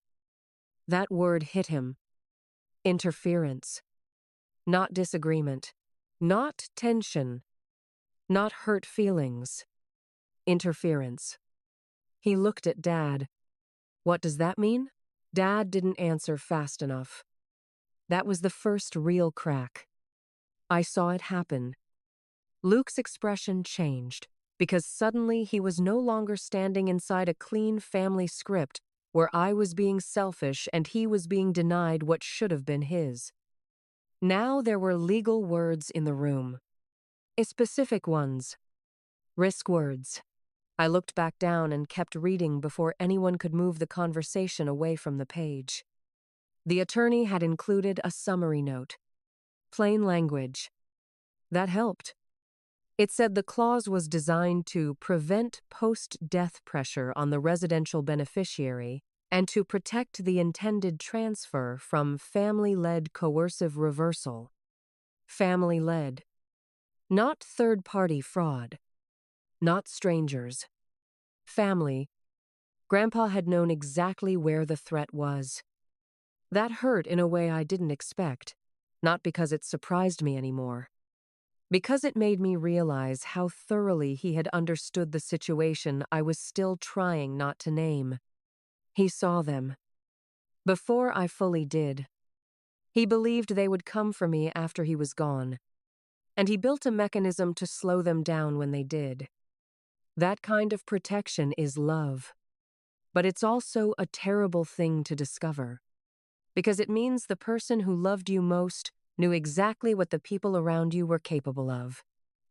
That word hit him. Interference. Not disagreement. Not tension. Not hurt feelings. Interference. He looked at Dad. "What does that mean?" Dad didn't answer fast enough. That was the first real crack. I saw it happen. Luke's expression changed because suddenly he was no longer standing inside a clean family script where I was being selfish and he was being denied what should have been his. Now there were legal words in the room. Specific ones. Risk words. I looked back down and kept reading before anyone could move the conversation away from the page. The attorney had included a summary note. Plain language. That helped. It said the clause was designed to prevent post-death pressure on the residential beneficiary and to protect the intended transfer from family-led coercive reversal. Family-led. Not third-party fraud. Not strangers. Family. Grandpa had known exactly where the threat was. That hurt in a way I didn't expect, not because it surprised me anymore. Because it made me realize how thoroughly he had understood the situation I was still trying not to name. He saw them. Before I fully did. He believed they would come for me after he was gone. And he built a mechanism to slow them down when they did. That kind of protection is love. But it's also a terrible thing to discover. Because it means the person who loved you most knew exactly what the people around you were capable of.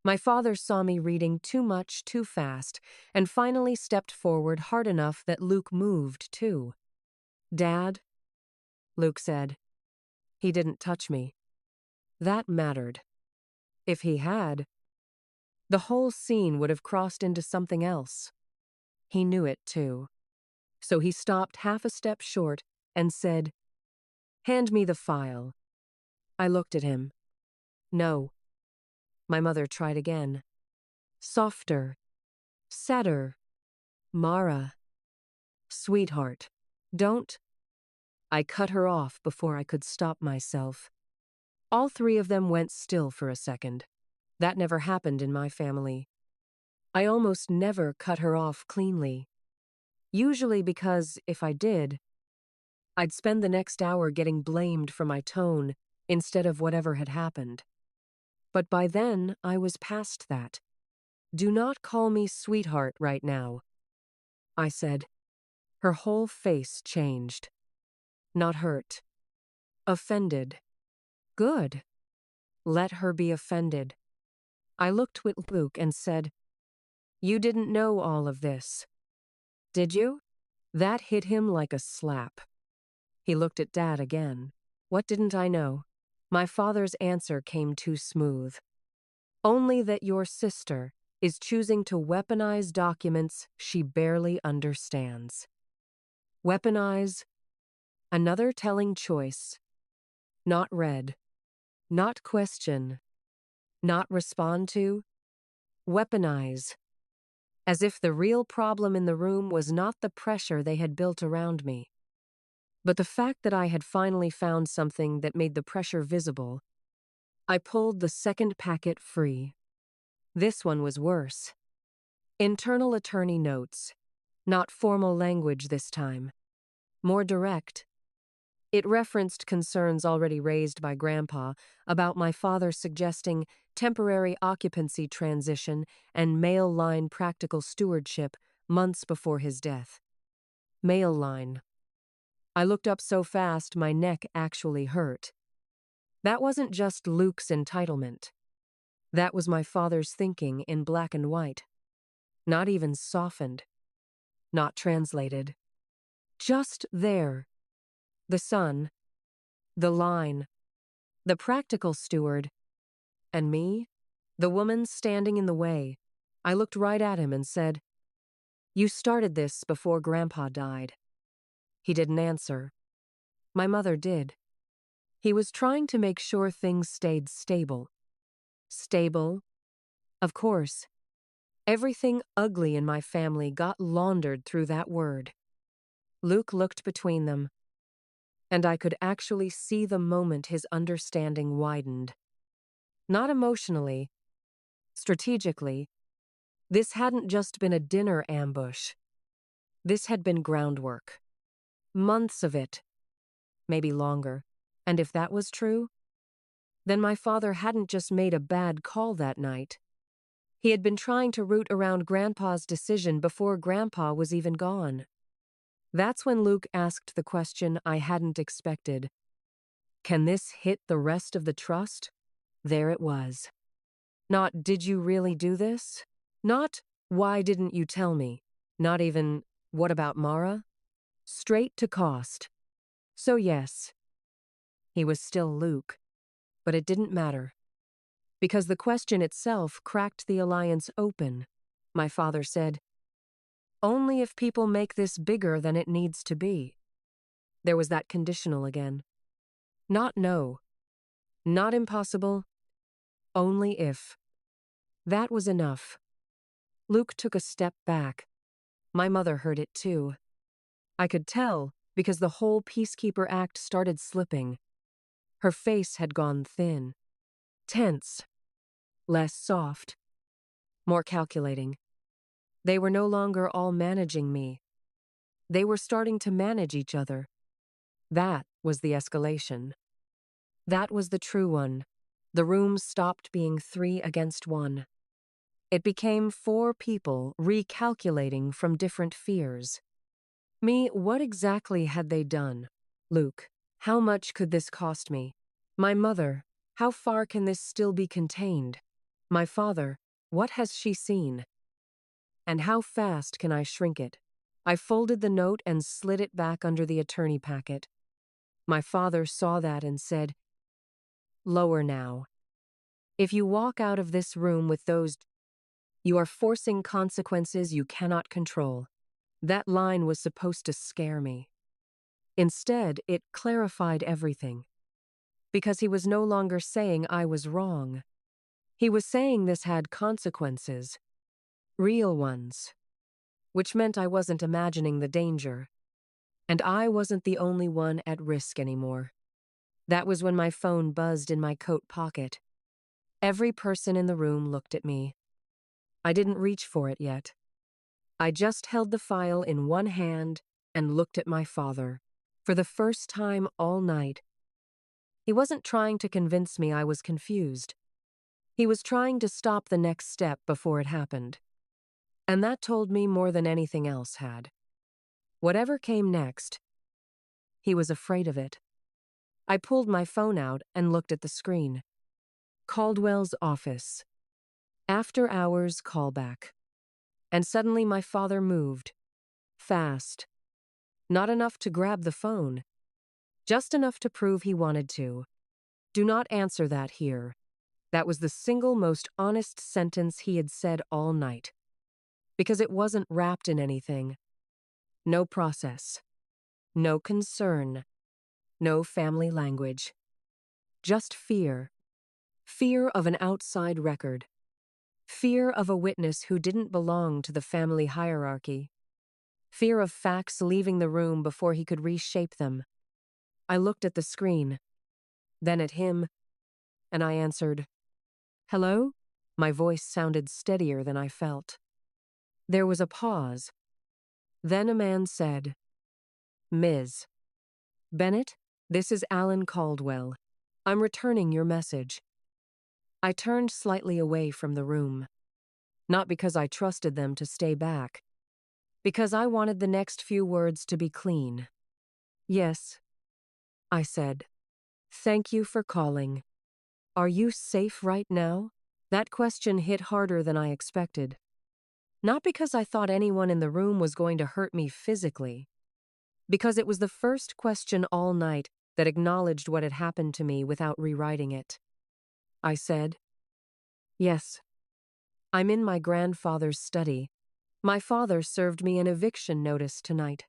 My father saw me reading too much too fast and finally stepped forward hard enough that Luke moved too. "Dad," Luke said. He didn't touch me. That mattered. If he had, the whole scene would have crossed into something else. He knew it too. So he stopped half a step short and said, "Hand me the file." I looked at him. "No." My mother tried again. Softer. Sadder. "Mara. Sweetheart. Don't." I cut her off before I could stop myself. All three of them went still for a second. That never happened in my family. I almost never cut her off cleanly. Usually because, if I did, I'd spend the next hour getting blamed for my tone instead of whatever had happened. But by then, I was past that. Do not call me sweetheart right now, I said. Her whole face changed. Not hurt. Offended. Good. Let her be offended. I looked with Luke and said, "You didn't know all of this, did you?" That hit him like a slap. He looked at Dad again. What didn't I know? My father's answer came too smooth. Only that your sister is choosing to weaponize documents she barely understands. Weaponize? Another telling choice. Not read. Not question. Not respond to. Weaponize. As if the real problem in the room was not the pressure they had built around me, but the fact that I had finally found something that made the pressure visible. I pulled the second packet free. This one was worse. Internal attorney notes. Not formal language this time. More direct. It referenced concerns already raised by Grandpa about my father suggesting temporary occupancy transition and mail line practical stewardship months before his death. Mail line. I looked up so fast my neck actually hurt. That wasn't just Luke's entitlement. That was my father's thinking in black and white. Not even softened. Not translated. Just there. The son. The line. The practical steward. And me? The woman standing in the way. I looked right at him and said, "You started this before Grandpa died." He didn't answer. My mother did. He was trying to make sure things stayed stable. Stable? Of course. Everything ugly in my family got laundered through that word. Luke looked between them, and I could actually see the moment his understanding widened. Not emotionally, strategically. This hadn't just been a dinner ambush. This had been groundwork. Months of it. Maybe longer. And if that was true, then my father hadn't just made a bad call that night. He had been trying to root around Grandpa's decision before Grandpa was even gone. That's when Luke asked the question I hadn't expected. Can this hit the rest of the trust? There it was. Not, "Did you really do this?" Not, "Why didn't you tell me?" Not even, "What about Mara?" Straight to cost. So yes, he was still Luke. But it didn't matter. Because the question itself cracked the alliance open. My father said, "Only if people make this bigger than it needs to be." There was that conditional again. Not no. Not impossible. Only if. That was enough. Luke took a step back. My mother heard it too. I could tell because the whole Peacekeeper Act started slipping. Her face had gone thin. Tense. Less soft. More calculating. They were no longer all managing me. They were starting to manage each other. That was the escalation. That was the true one. The room stopped being 3 against 1. It became 4 people recalculating from different fears. Me, what exactly had they done? Luke, how much could this cost me? My mother, how far can this still be contained? My father, what has she seen? And how fast can I shrink it? I folded the note and slid it back under the attorney packet. My father saw that and said, "Lower now. If you walk out of this room with those, you are forcing consequences you cannot control." That line was supposed to scare me. Instead, it clarified everything. Because he was no longer saying I was wrong. He was saying this had consequences. Real ones. Which meant I wasn't imagining the danger. And I wasn't the only one at risk anymore. That was when my phone buzzed in my coat pocket. Every person in the room looked at me. I didn't reach for it yet. I just held the file in one hand and looked at my father. For the first time all night, he wasn't trying to convince me I was confused. He was trying to stop the next step before it happened. And that told me more than anything else had. Whatever came next, he was afraid of it. I pulled my phone out and looked at the screen. Caldwell's office. After hours callback. And suddenly my father moved. Fast. Not enough to grab the phone. Just enough to prove he wanted to. Do not answer that here. That was the single most honest sentence he had said all night. Because it wasn't wrapped in anything. No process. No concern. No family language. Just fear. Fear of an outside record. Fear of a witness who didn't belong to the family hierarchy. Fear of facts leaving the room before he could reshape them. I looked at the screen, then at him, and I answered, "Hello?" My voice sounded steadier than I felt. There was a pause. Then a man said, "Ms. Bennett, this is Alan Caldwell. I'm returning your message." I turned slightly away from the room. Not because I trusted them to stay back. Because I wanted the next few words to be clean. "Yes," I said. "Thank you for calling. Are you safe right now?" That question hit harder than I expected. Not because I thought anyone in the room was going to hurt me physically. Because it was the first question all night that acknowledged what had happened to me without rewriting it. I said, "Yes. I'm in my grandfather's study. My father served me an eviction notice tonight.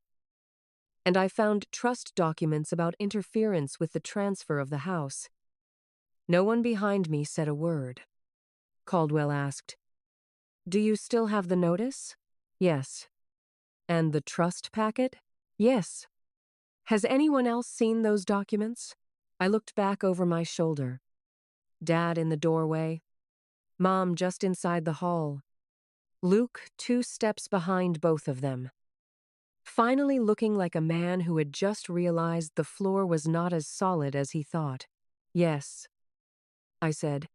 And I found trust documents about interference with the transfer of the house." No one behind me said a word. Caldwell asked, "Do you still have the notice?" "Yes." "And the trust packet?" "Yes." "Has anyone else seen those documents?" I looked back over my shoulder. Dad in the doorway. Mom just inside the hall. Luke 2 steps behind both of them. Finally looking like a man who had just realized the floor was not as solid as he thought. "Yes," I said.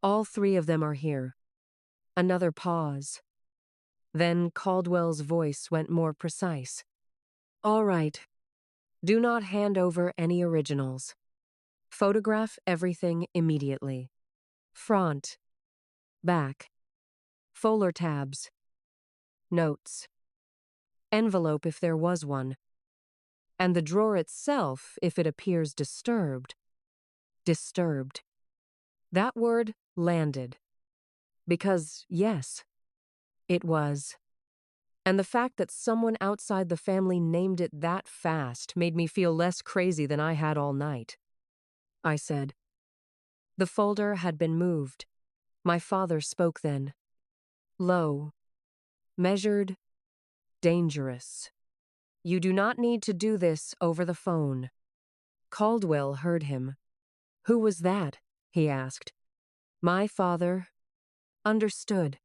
"All 3 of them are here." Another pause. Then Caldwell's voice went more precise. "All right. Do not hand over any originals. Photograph everything immediately. Front. Back. Folder tabs. Notes. Envelope if there was one. And the drawer itself if it appears disturbed." Disturbed. That word landed. Because, yes, it was. And the fact that someone outside the family named it that fast made me feel less crazy than I had all night. I said. The folder had been moved. My father spoke then. Low. Measured. Dangerous. "You do not need to do this over the phone." Caldwell heard him. "Who was that?" he asked. My father. Understood.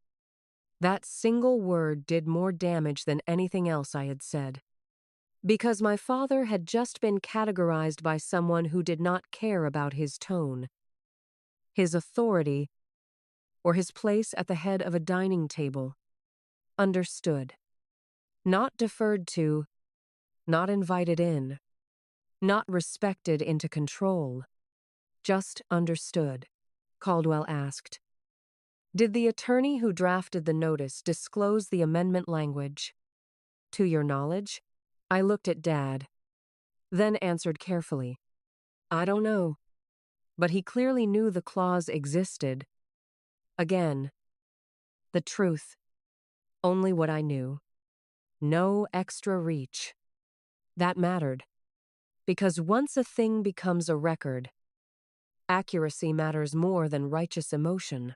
That single word did more damage than anything else I had said. Because my father had just been categorized by someone who did not care about his tone, his authority, or his place at the head of a dining table. Understood. Not deferred to, not invited in, not respected into control. Just understood. Caldwell asked. "Did the attorney who drafted the notice disclose the amendment language? To your knowledge?" I looked at Dad, then answered carefully. "I don't know. But he clearly knew the clause existed. Again, the truth. Only what I knew. No extra reach. That mattered. Because once a thing becomes a record, accuracy matters more than righteous emotion.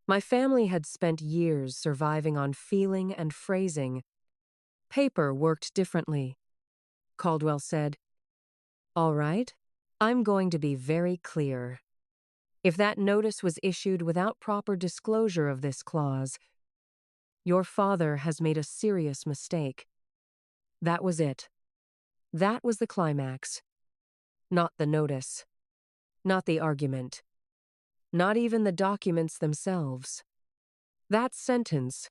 My family had spent years surviving on feeling and phrasing. Paper worked differently. Caldwell said. All right, I'm going to be very clear. If that notice was issued without proper disclosure of this clause, your father has made a serious mistake. That was it. That was the climax. Not the notice. Not the argument. Not even the documents themselves. That sentence,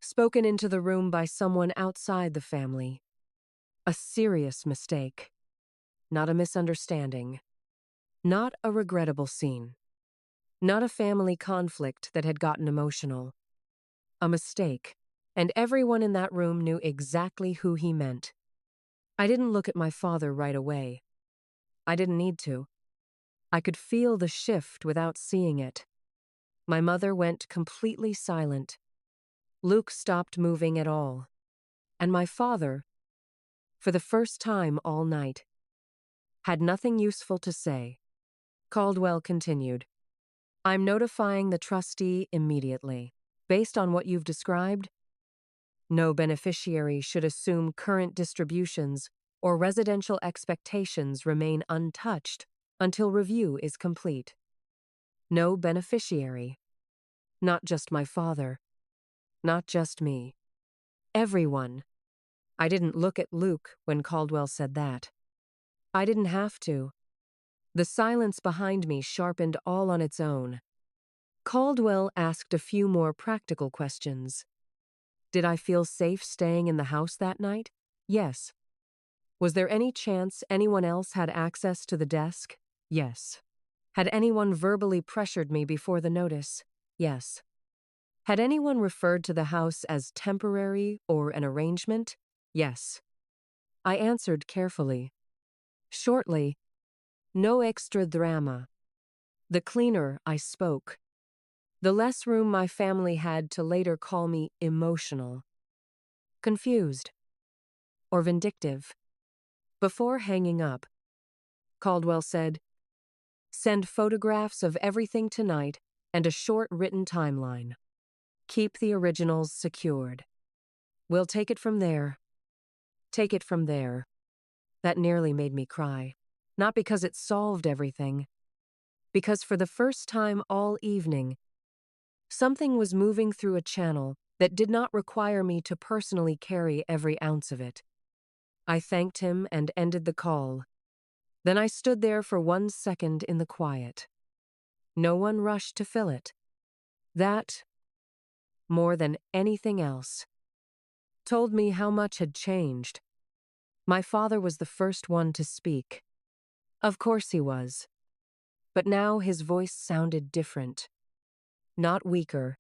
spoken into the room by someone outside the family. A serious mistake. Not a misunderstanding. Not a regrettable scene. Not a family conflict that had gotten emotional. A mistake. And everyone in that room knew exactly who he meant. I didn't look at my father right away. I didn't need to. I could feel the shift without seeing it. My mother went completely silent. Luke stopped moving at all. And my father, for the first time all night, had nothing useful to say. Caldwell continued. I'm notifying the trustee immediately. Based on what you've described, no beneficiary should assume current distributions or residential expectations remain untouched until review is complete. No beneficiary. Not just my father. Not just me. Everyone. I didn't look at Luke when Caldwell said that. I didn't have to. The silence behind me sharpened all on its own. Caldwell asked a few more practical questions. Did I feel safe staying in the house that night? Yes. Was there any chance anyone else had access to the desk? Yes. Had anyone verbally pressured me before the notice? Yes. Had anyone referred to the house as temporary or an arrangement? Yes. I answered carefully. Shortly, no extra drama. The cleaner I spoke. The less room my family had to later call me emotional, confused, or vindictive. Before hanging up, Caldwell said, send photographs of everything tonight and a short written timeline. Keep the originals secured. We'll take it from there. Take it from there. That nearly made me cry. Not because it solved everything. Because for the first time all evening, something was moving through a channel that did not require me to personally carry every ounce of it. I thanked him and ended the call. Then I stood there for 1 second in the quiet. No one rushed to fill it. That, more than anything else, told me how much had changed. My father was the first one to speak. Of course he was. But now his voice sounded different. Not weaker.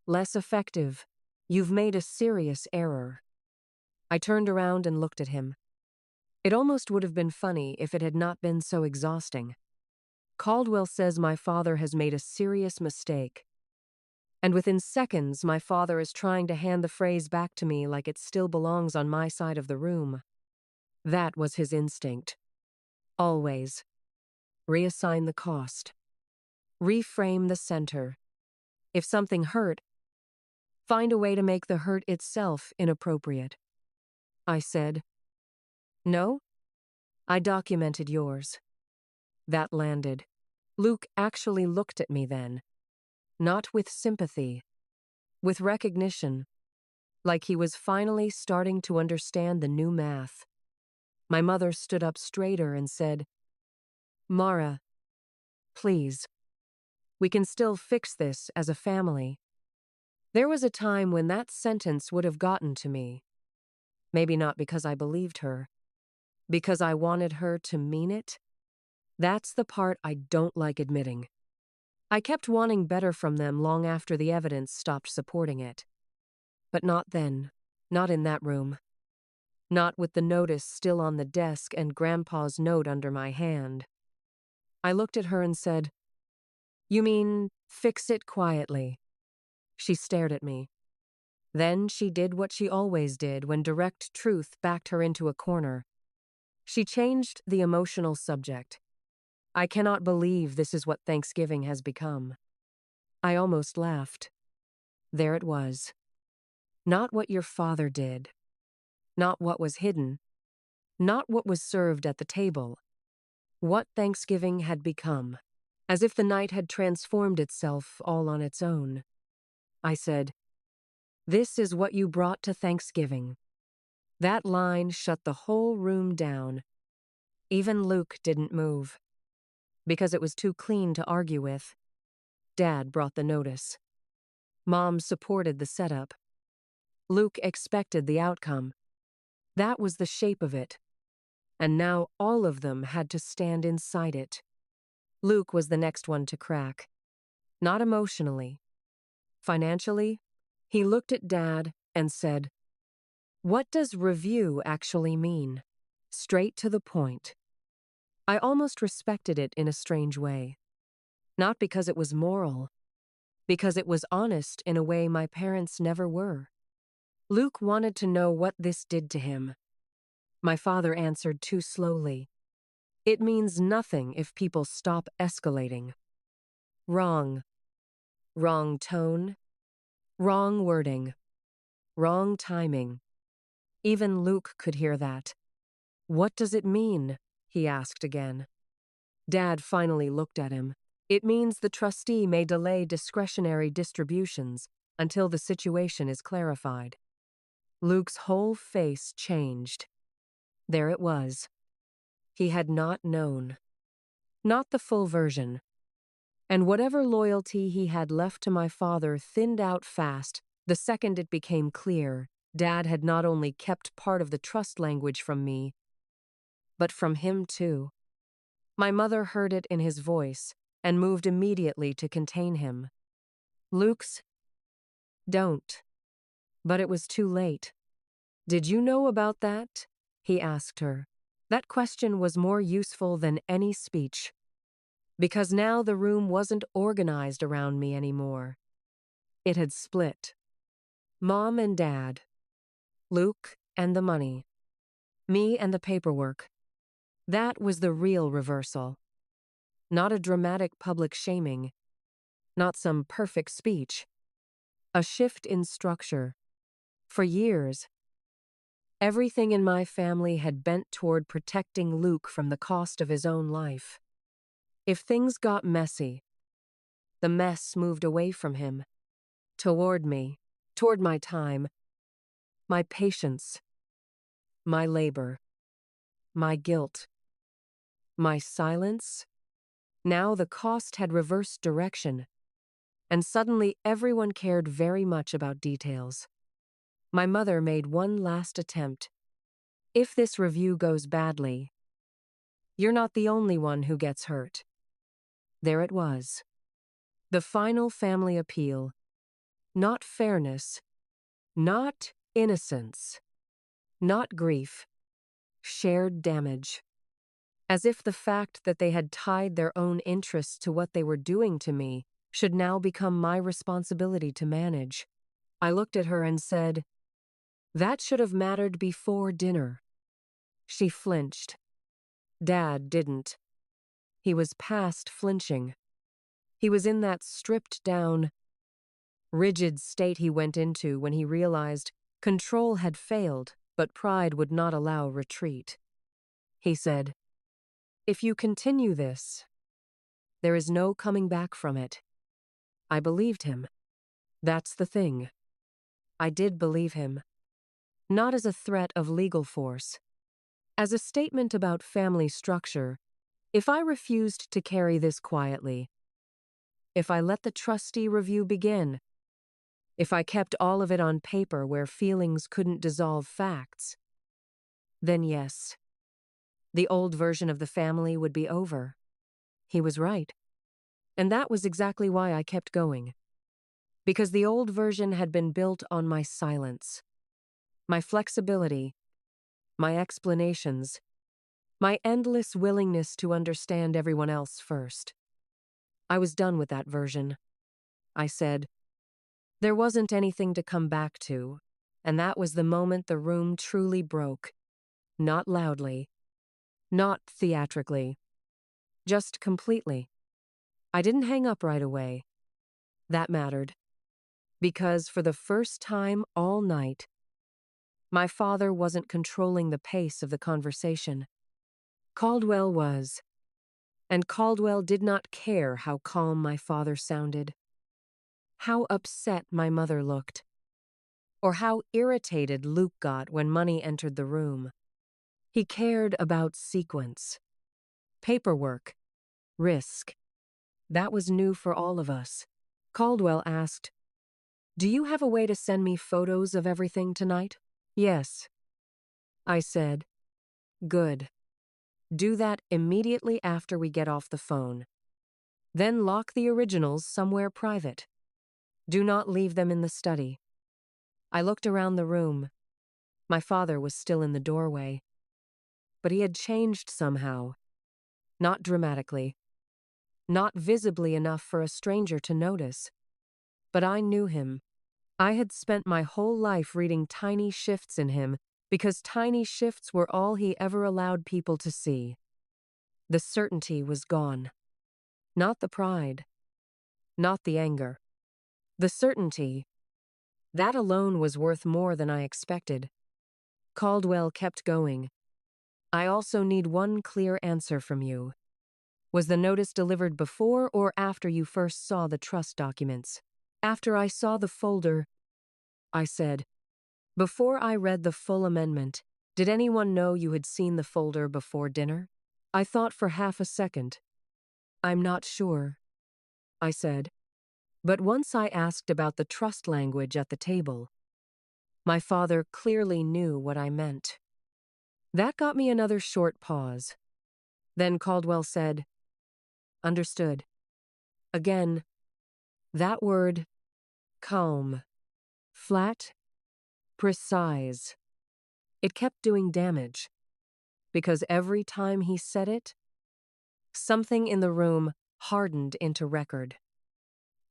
Less effective. You've made a serious error. I turned around and looked at him. It almost would have been funny if it had not been so exhausting. Caldwell says my father has made a serious mistake. And within seconds, my father is trying to hand the phrase back to me like it still belongs on my side of the room. That was his instinct. Always. Reassign the cost. Reframe the center. If something hurt, find a way to make the hurt itself inappropriate. I said, no? I documented yours. That landed. Luke actually looked at me then. Not with sympathy. With recognition. Like he was finally starting to understand the new math. My mother stood up straighter and said, Mara, please. We can still fix this as a family. There was a time when that sentence would have gotten to me. Maybe not because I believed her. Because I wanted her to mean it. That's the part I don't like admitting. I kept wanting better from them long after the evidence stopped supporting it. But not then. Not in that room. Not with the notice still on the desk and Grandpa's note under my hand. I looked at her and said, You mean, fix it quietly? She stared at me. Then she did what she always did when direct truth backed her into a corner. She changed the emotional subject. I cannot believe this is what Thanksgiving has become. I almost laughed. There it was. Not what your father did. Not what was hidden. Not what was served at the table. What Thanksgiving had become. As if the night had transformed itself all on its own. I said, "This is what you brought to Thanksgiving." That line shut the whole room down. Even Luke didn't move. Because it was too clean to argue with. Dad brought the notice. Mom supported the setup. Luke expected the outcome. That was the shape of it. And now all of them had to stand inside it. Luke was the next one to crack. Not emotionally. Financially, he looked at Dad and said, "What does review actually mean?" Straight to the point. I almost respected it in a strange way. Not because it was moral, because it was honest in a way my parents never were. Luke wanted to know what this did to him. My father answered too slowly. "It means nothing if people stop escalating." Wrong. Wrong tone. Wrong wording. Wrong timing. Even Luke could hear that. "What does it mean?" he asked again. Dad finally looked at him. "It means the trustee may delay discretionary distributions until the situation is clarified." Luke's whole face changed. There it was. He had not known. Not the full version. And whatever loyalty he had left to my father thinned out fast the second it became clear Dad had not only kept part of the trust language from me, but from him too. My mother heard it in his voice and moved immediately to contain him. "Luke's, don't." But it was too late. "Did you know about that?" he asked her. That question was more useful than any speech. Because now the room wasn't organized around me anymore. It had split. Mom and Dad. Luke and the money. Me and the paperwork. That was the real reversal. Not a dramatic public shaming. Not some perfect speech. A shift in structure. For years, everything in my family had bent toward protecting Luke from the cost of his own life. If things got messy, the mess moved away from him, toward me, toward my time, my patience, my labor, my guilt, my silence. Now the cost had reversed direction, and suddenly everyone cared very much about details. My mother made one last attempt. "If this review goes badly, you're not the only one who gets hurt." There it was. The final family appeal. Not fairness. Not innocence. Not grief. Shared damage. As if the fact that they had tied their own interests to what they were doing to me should now become my responsibility to manage. I looked at her and said, "That should have mattered before dinner." She flinched. Dad didn't. He was past flinching. He was in that stripped-down, rigid state he went into when he realized control had failed, but pride would not allow retreat. He said, "If you continue this, there is no coming back from it." I believed him. That's the thing. I did believe him. Not as a threat of legal force. As a statement about family structure. If I refused to carry this quietly, if I let the trustee review begin, if I kept all of it on paper where feelings couldn't dissolve facts, then yes, the old version of the family would be over. He was right. And that was exactly why I kept going. Because the old version had been built on my silence, my flexibility, my explanations, my endless willingness to understand everyone else first. I was done with that version. I said, there wasn't anything to come back to, and that was the moment the room truly broke. Not loudly, not theatrically, just completely. I didn't hang up right away. That mattered. Because for the first time all night, My father wasn't controlling the pace of the conversation. Caldwell was, and Caldwell did not care how calm my father sounded, how upset my mother looked, or how irritated Luke got when money entered the room. He cared about sequence, paperwork, risk. That was new for all of us. Caldwell asked, "Do you have a way to send me photos of everything tonight?" "Yes," I said. "Good. Do that immediately after we get off the phone. Then lock the originals somewhere private. Do not leave them in the study." I looked around the room. My father was still in the doorway. But he had changed somehow. Not dramatically. Not visibly enough for a stranger to notice. But I knew him. I had spent my whole life reading tiny shifts in him because tiny shifts were all he ever allowed people to see. The certainty was gone. Not the pride. Not the anger. The certainty. That alone was worth more than I expected. Caldwell kept going. "I also need one clear answer from you. Was the notice delivered before or after you first saw the trust documents?" "After I saw the folder," I said. "Before I read the full amendment, did anyone know you had seen the folder before dinner?" I thought for half a second. "I'm not sure," I said. But once I asked about the trust language at the table, my father clearly knew what I meant. That got me another short pause. Then Caldwell said, "Understood." Again, that word, calm, flat, precise. It kept doing damage, because every time he said it, something in the room hardened into record.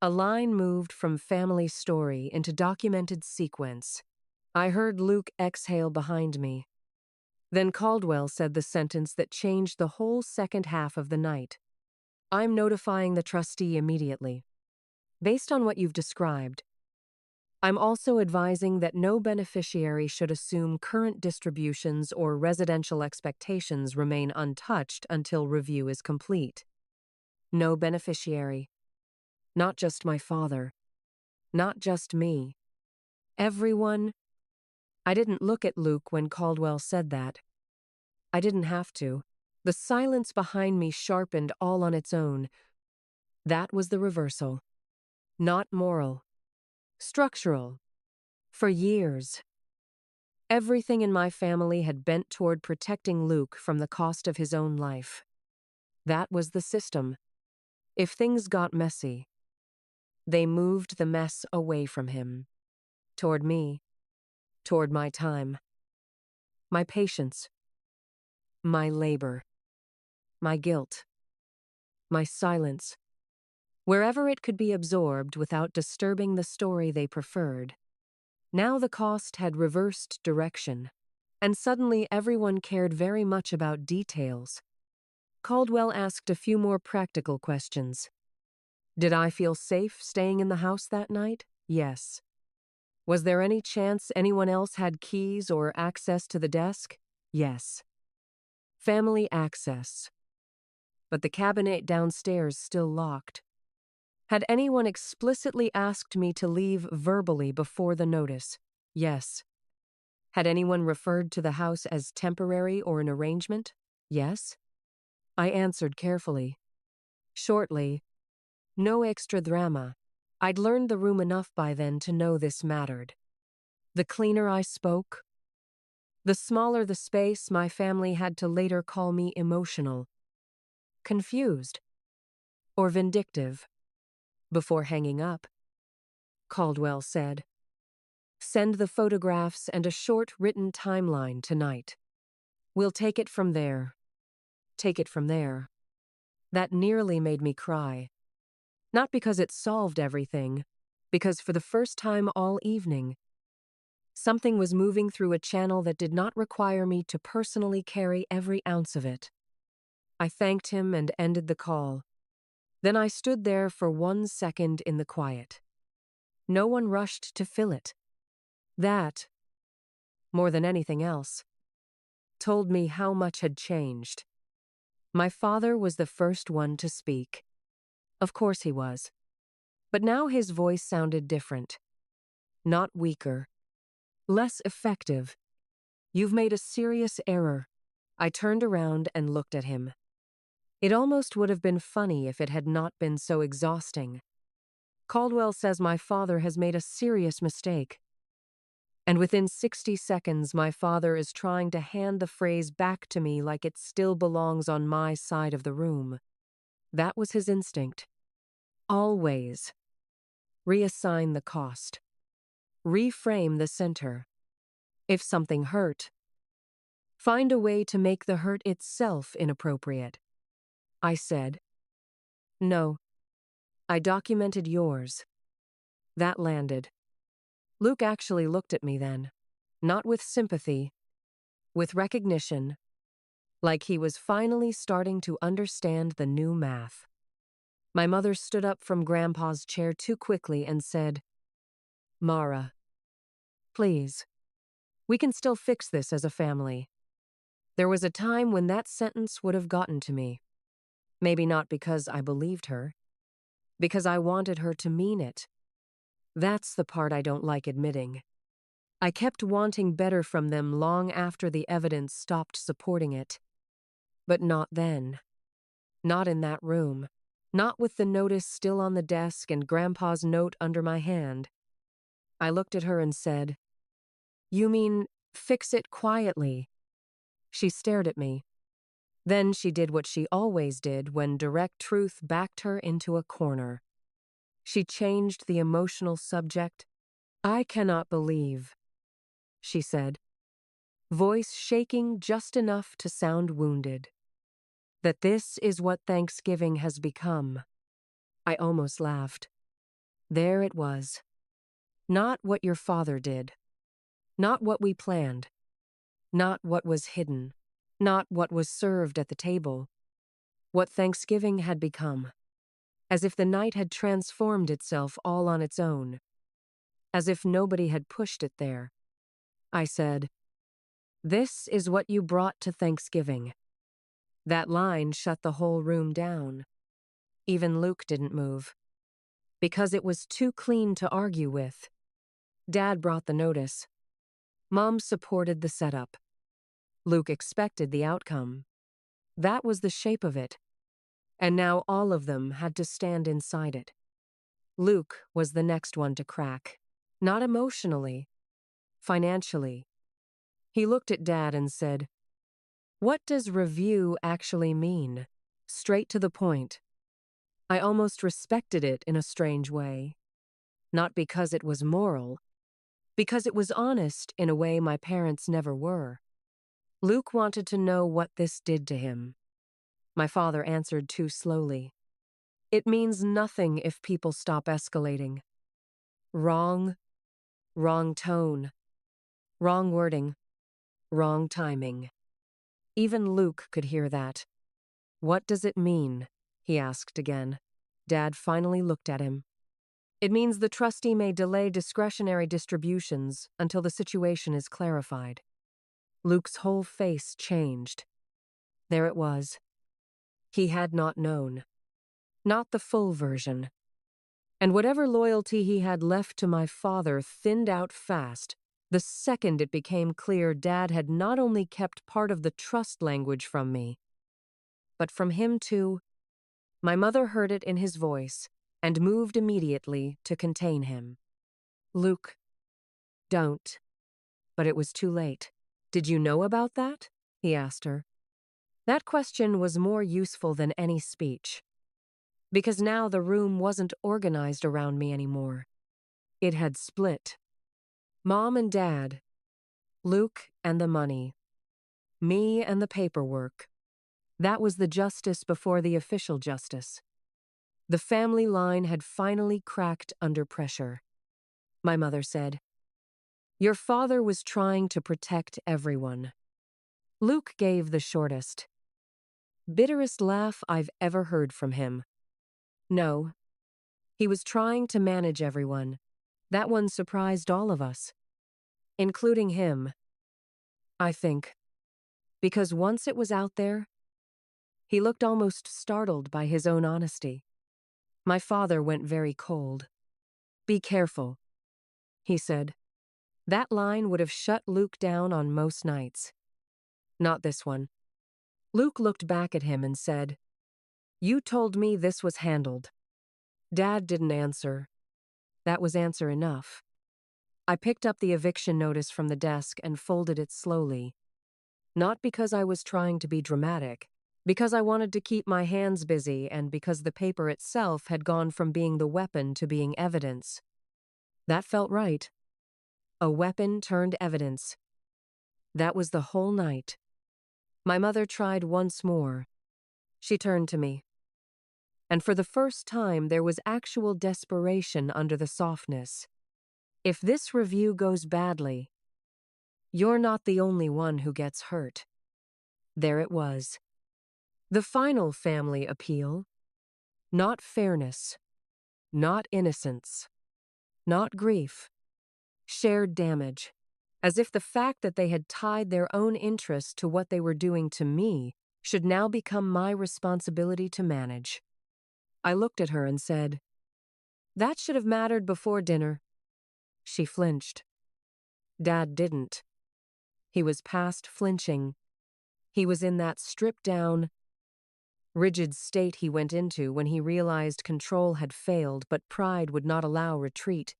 A line moved from family story into documented sequence. I heard Luke exhale behind me. Then Caldwell said the sentence that changed the whole second half of the night. "I'm notifying the trustee immediately. Based on what you've described, I'm also advising that no beneficiary should assume current distributions or residential expectations remain untouched until review is complete." No beneficiary. Not just my father. Not just me. Everyone. I didn't look at Luke when Caldwell said that. I didn't have to. The silence behind me sharpened all on its own. That was the reversal. Not moral. Structural. For years, everything in my family had bent toward protecting Luke from the cost of his own life. That was the system. If things got messy, they moved the mess away from him. Toward me. Toward my time. My patience. My labor. My guilt. My silence. Wherever it could be absorbed without disturbing the story they preferred. Now the cost had reversed direction, and suddenly everyone cared very much about details. Caldwell asked a few more practical questions. Did I feel safe staying in the house that night? Yes. Was there any chance anyone else had keys or access to the desk? Yes. Family access. But the cabinet downstairs still locked. Had anyone explicitly asked me to leave verbally before the notice? Yes. Had anyone referred to the house as temporary or an arrangement? Yes. I answered carefully. Shortly. No extra drama. I'd learned the room enough by then to know this mattered. The cleaner I spoke, the smaller the space my family had to later call me emotional, confused, or vindictive. Before hanging up, Caldwell said, "Send the photographs and a short written timeline tonight. We'll take it from there. Take it from there." That nearly made me cry. Not because it solved everything, because for the first time all evening, something was moving through a channel that did not require me to personally carry every ounce of it. I thanked him and ended the call. Then I stood there for 1 second in the quiet. No one rushed to fill it. That more than anything else, told me how much had changed. My father was the first one to speak. Of course he was. But now his voice sounded different. Not weaker. Less effective. "You've made a serious error." I turned around and looked at him. It almost would have been funny if it had not been so exhausting. "Caldwell says my father has made a serious mistake." And within 60 seconds, my father is trying to hand the phrase back to me like it still belongs on my side of the room. That was his instinct. Always. Reassign the cost. Reframe the center. If something hurt, find a way to make the hurt itself inappropriate. I said, "No. I documented yours." That landed. Luke actually looked at me then, not with sympathy, with recognition, like he was finally starting to understand the new math. My mother stood up from Grandpa's chair too quickly and said, "Mara, please. We can still fix this as a family." There was a time when that sentence would have gotten to me. Maybe not because I believed her, because I wanted her to mean it. That's the part I don't like admitting. I kept wanting better from them long after the evidence stopped supporting it. But not then. Not in that room. Not with the notice still on the desk and Grandpa's note under my hand. I looked at her and said, "You mean, fix it quietly?" She stared at me. Then she did what she always did when direct truth backed her into a corner. She changed the emotional subject. "I cannot believe," she said, voice shaking just enough to sound wounded, "that this is what Thanksgiving has become." I almost laughed. There it was. Not what your father did. Not what we planned. Not what was hidden. Not what was served at the table. What Thanksgiving had become. As if the night had transformed itself all on its own. As if nobody had pushed it there. I said, "This is what you brought to Thanksgiving." That line shut the whole room down. Even Luke didn't move. Because it was too clean to argue with. Dad brought the notice. Mom supported the setup. Luke expected the outcome. That was the shape of it. And now all of them had to stand inside it. Luke was the next one to crack. Not emotionally. Financially. He looked at Dad and said, "What does review actually mean?" Straight to the point. I almost respected it in a strange way. Not because it was moral, because it was honest in a way my parents never were. Luke wanted to know what this did to him. My father answered too slowly. "It means nothing if people stop escalating. Wrong, wrong tone, wrong wording, wrong timing." Even Luke could hear that. "What does it mean?" he asked again. Dad finally looked at him. "It means the trustee may delay discretionary distributions until the situation is clarified." Luke's whole face changed. There it was. He had not known. Not the full version. And whatever loyalty he had left to my father thinned out fast the second it became clear Dad had not only kept part of the trust language from me, but from him too. My mother heard it in his voice and moved immediately to contain him. "Luke, don't." But it was too late. "Did you know about that?" he asked her. That question was more useful than any speech. Because now the room wasn't organized around me anymore. It had split. Mom and Dad. Luke and the money. Me and the paperwork. That was the justice before the official justice. The family line had finally cracked under pressure. My mother said, "Your father was trying to protect everyone." Luke gave the shortest, bitterest laugh I've ever heard from him. "No. He was trying to manage everyone. That one surprised all of us. Including him." I think. Because once it was out there, he looked almost startled by his own honesty. My father went very cold. Be careful, he said. That line would have shut Luke down on most nights. Not this one. Luke looked back at him and said, You told me this was handled. Dad didn't answer. That was answer enough. I picked up the eviction notice from the desk and folded it slowly. Not because I was trying to be dramatic, because I wanted to keep my hands busy and because the paper itself had gone from being the weapon to being evidence. That felt right. A weapon turned evidence. That was the whole night. My mother tried once more. She turned to me. And for the first time, there was actual desperation under the softness. If this review goes badly, you're not the only one who gets hurt. There it was. The final family appeal. Not fairness. Not innocence. Not grief. Shared damage. As if the fact that they had tied their own interest to what they were doing to me should now become my responsibility to manage. I looked at her and said, That should have mattered before dinner. She flinched. Dad didn't. He was past flinching. He was in that stripped-down, rigid state he went into when he realized control had failed but pride would not allow retreat.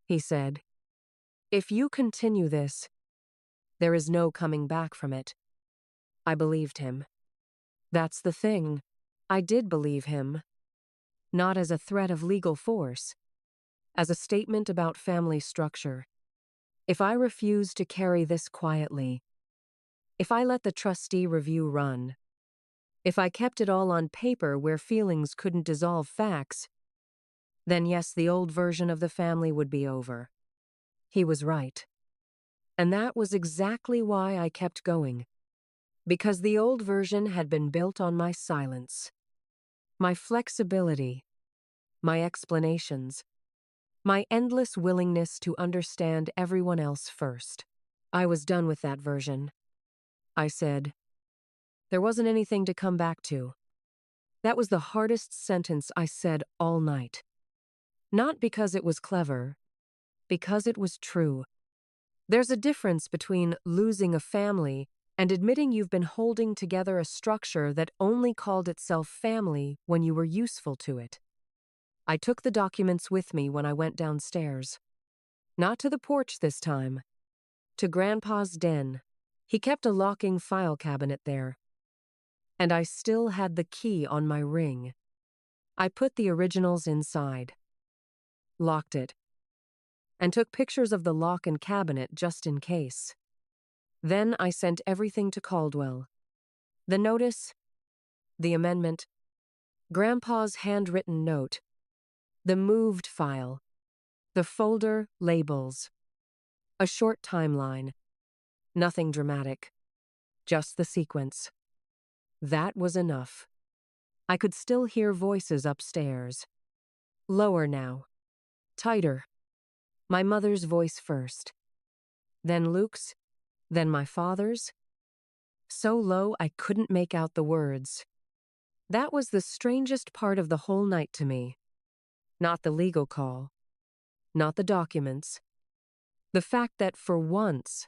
He said, If you continue this, there is no coming back from it. I believed him. That's the thing. I did believe him. Not as a threat of legal force, as a statement about family structure. If I refuse to carry this quietly, if I let the trustee review run, if I kept it all on paper where feelings couldn't dissolve facts, then yes, the old version of the family would be over. He was right. And that was exactly why I kept going. Because the old version had been built on my silence, my flexibility, my explanations, my endless willingness to understand everyone else first. I was done with that version. I said, There wasn't anything to come back to. That was the hardest sentence I said all night. Not because it was clever, because it was true. There's a difference between losing a family and admitting you've been holding together a structure that only called itself family when you were useful to it. I took the documents with me when I went downstairs. Not to the porch this time. To Grandpa's den. He kept a locking file cabinet there. And I still had the key on my ring. I put the originals inside. Locked it. And took pictures of the lock and cabinet just in case. Then I sent everything to Caldwell. The notice, the amendment, Grandpa's handwritten note, the moved file, the folder labels, a short timeline, nothing dramatic, just the sequence. That was enough. I could still hear voices upstairs. Lower now. Tighter. My mother's voice first. Then Luke's. Then my father's. So low I couldn't make out the words. That was the strangest part of the whole night to me. Not the legal call. Not the documents. The fact that for once,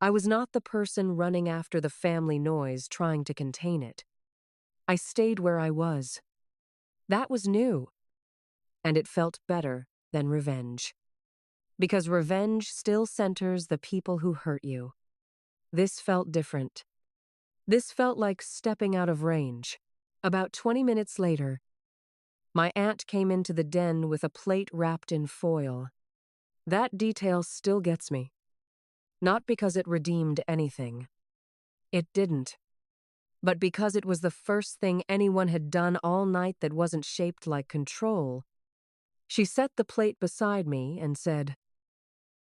I was not the person running after the family noise trying to contain it. I stayed where I was. That was new. And it felt better than revenge. Because revenge still centers the people who hurt you. This felt different. This felt like stepping out of range. About 20 minutes later, my aunt came into the den with a plate wrapped in foil. That detail still gets me. Not because it redeemed anything. It didn't. But because it was the first thing anyone had done all night that wasn't shaped like control. She set the plate beside me and said,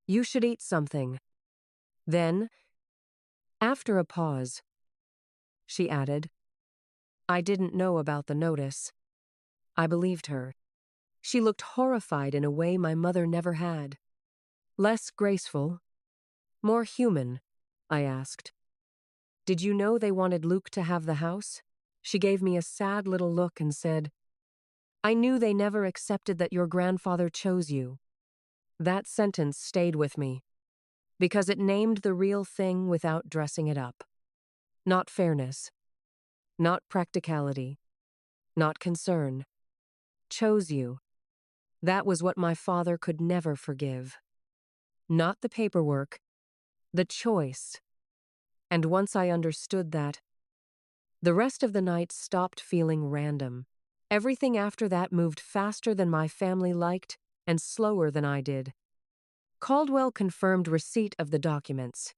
You should eat something. Then, after a pause, she added, I didn't know about the notice. I believed her. She looked horrified in a way my mother never had. Less graceful, more human, I asked. Did you know they wanted Luke to have the house? She gave me a sad little look and said, I knew they never accepted that your grandfather chose you. That sentence stayed with me, because it named the real thing without dressing it up. Not fairness, not practicality, not concern. Chose you. That was what my father could never forgive. Not the paperwork, the choice. And once I understood that, the rest of the night stopped feeling random. Everything after that moved faster than my family liked and slower than I did. Caldwell confirmed receipt of the documents.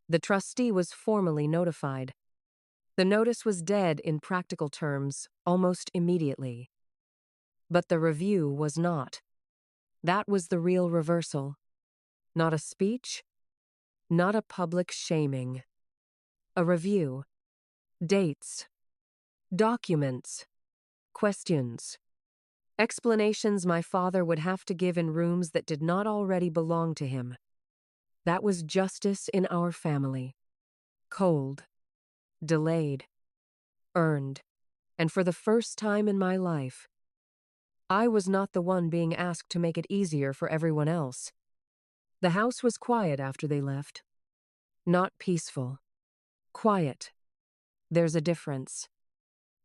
The trustee was formally notified. The notice was dead in practical terms almost immediately. But the review was not. That was the real reversal. Not a speech, not a public shaming. A review. Dates. Documents. Questions. Explanations my father would have to give in rooms that did not already belong to him. That was justice in our family. Cold. Delayed. Earned. And for the first time in my life, I was not the one being asked to make it easier for everyone else. The house was quiet after they left. Not peaceful. Quiet. There's a difference.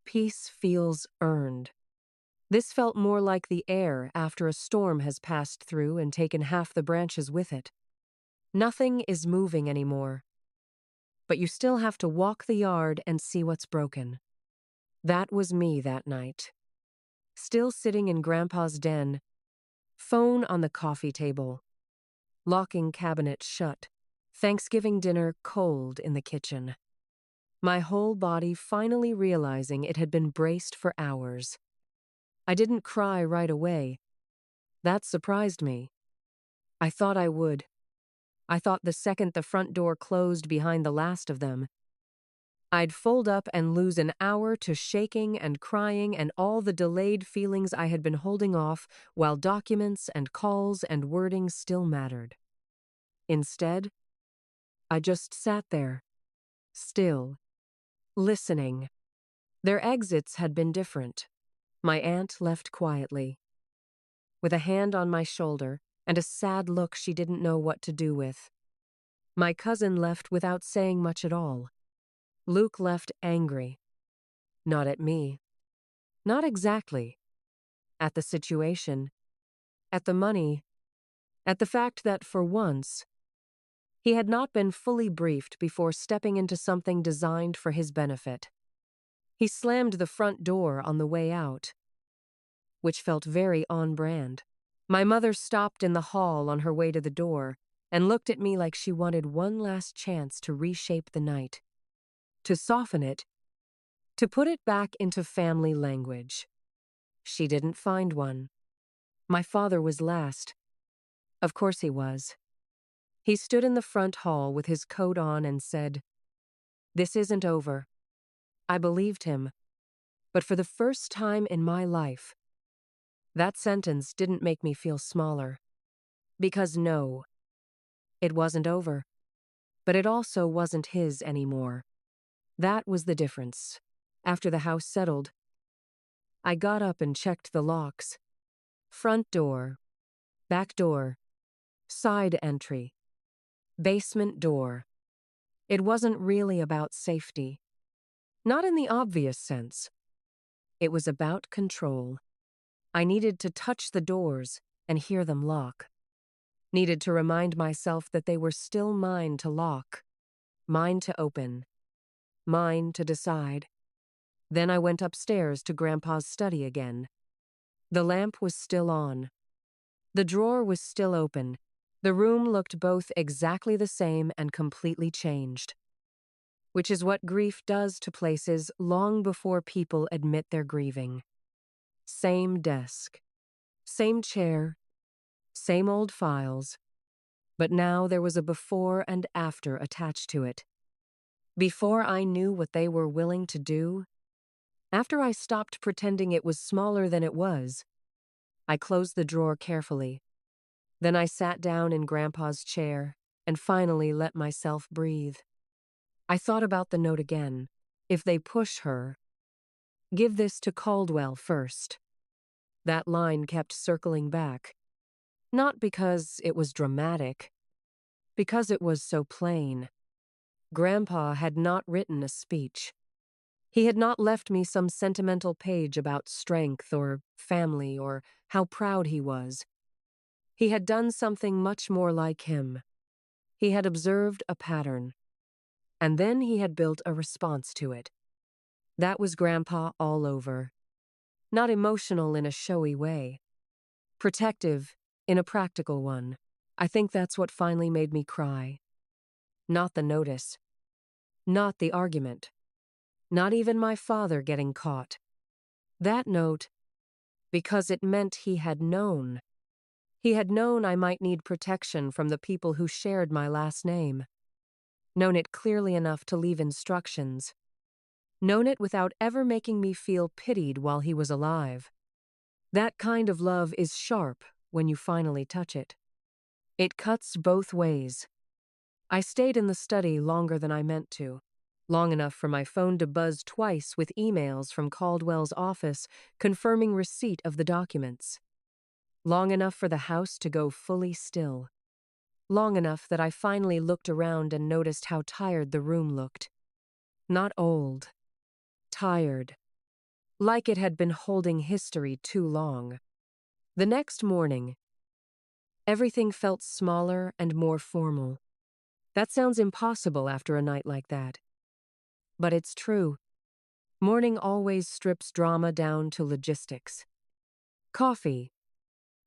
Peace feels earned. This felt more like the air after a storm has passed through and taken half the branches with it. Nothing is moving anymore. But you still have to walk the yard and see what's broken. That was me that night. Still sitting in Grandpa's den, phone on the coffee table, locking cabinet shut, Thanksgiving dinner cold in the kitchen. My whole body finally realizing it had been braced for hours. I didn't cry right away. That surprised me. I thought I would. I thought the second the front door closed behind the last of them, I'd fold up and lose an hour to shaking and crying and all the delayed feelings I had been holding off while documents and calls and wording still mattered. Instead, I just sat there, still, listening. Their exits had been different. My aunt left quietly, with a hand on my shoulder and a sad look she didn't know what to do with. My cousin left without saying much at all. Luke left angry. Not at me. Not exactly. At the situation. At the money. At the fact that, for once, he had not been fully briefed before stepping into something designed for his benefit. He slammed the front door on the way out, which felt very on brand. My mother stopped in the hall on her way to the door and looked at me like she wanted one last chance to reshape the night, to soften it, to put it back into family language. She didn't find one. My father was last. Of course he was. He stood in the front hall with his coat on and said, "This isn't over." I believed him, but for the first time in my life, that sentence didn't make me feel smaller. Because no, it wasn't over, but it also wasn't his anymore. That was the difference. After the house settled, I got up and checked the locks. Front door, back door, side entry, basement door. It wasn't really about safety. Not in the obvious sense. It was about control. I needed to touch the doors and hear them lock. Needed to remind myself that they were still mine to lock, mine to open, mine to decide. Then I went upstairs to Grandpa's study again. The lamp was still on. The drawer was still open. The room looked both exactly the same and completely changed. Which is what grief does to places long before people admit they're grieving. Same desk, same chair, same old files, but now there was a before and after attached to it. Before I knew what they were willing to do, after I stopped pretending it was smaller than it was, I closed the drawer carefully. Then I sat down in Grandpa's chair and finally let myself breathe. I thought about the note again. If they push her, give this to Caldwell first. That line kept circling back. Not because it was dramatic, because it was so plain. Grandpa had not written a speech. He had not left me some sentimental page about strength or family or how proud he was. He had done something much more like him. He had observed a pattern, and then he had built a response to it. That was Grandpa all over. Not emotional in a showy way. Protective in a practical one. I think that's what finally made me cry. Not the notice. Not the argument. Not even my father getting caught. That note, because it meant he had known. He had known I might need protection from the people who shared my last name. Known it clearly enough to leave instructions. Known it without ever making me feel pitied while he was alive. That kind of love is sharp when you finally touch it. It cuts both ways. I stayed in the study longer than I meant to. Long enough for my phone to buzz twice with emails from Caldwell's office confirming receipt of the documents. Long enough for the house to go fully still. Long enough that I finally looked around and noticed how tired the room looked. Not old. Tired. Like it had been holding history too long. The next morning, everything felt smaller and more formal. That sounds impossible after a night like that. But it's true. Morning always strips drama down to logistics. Coffee.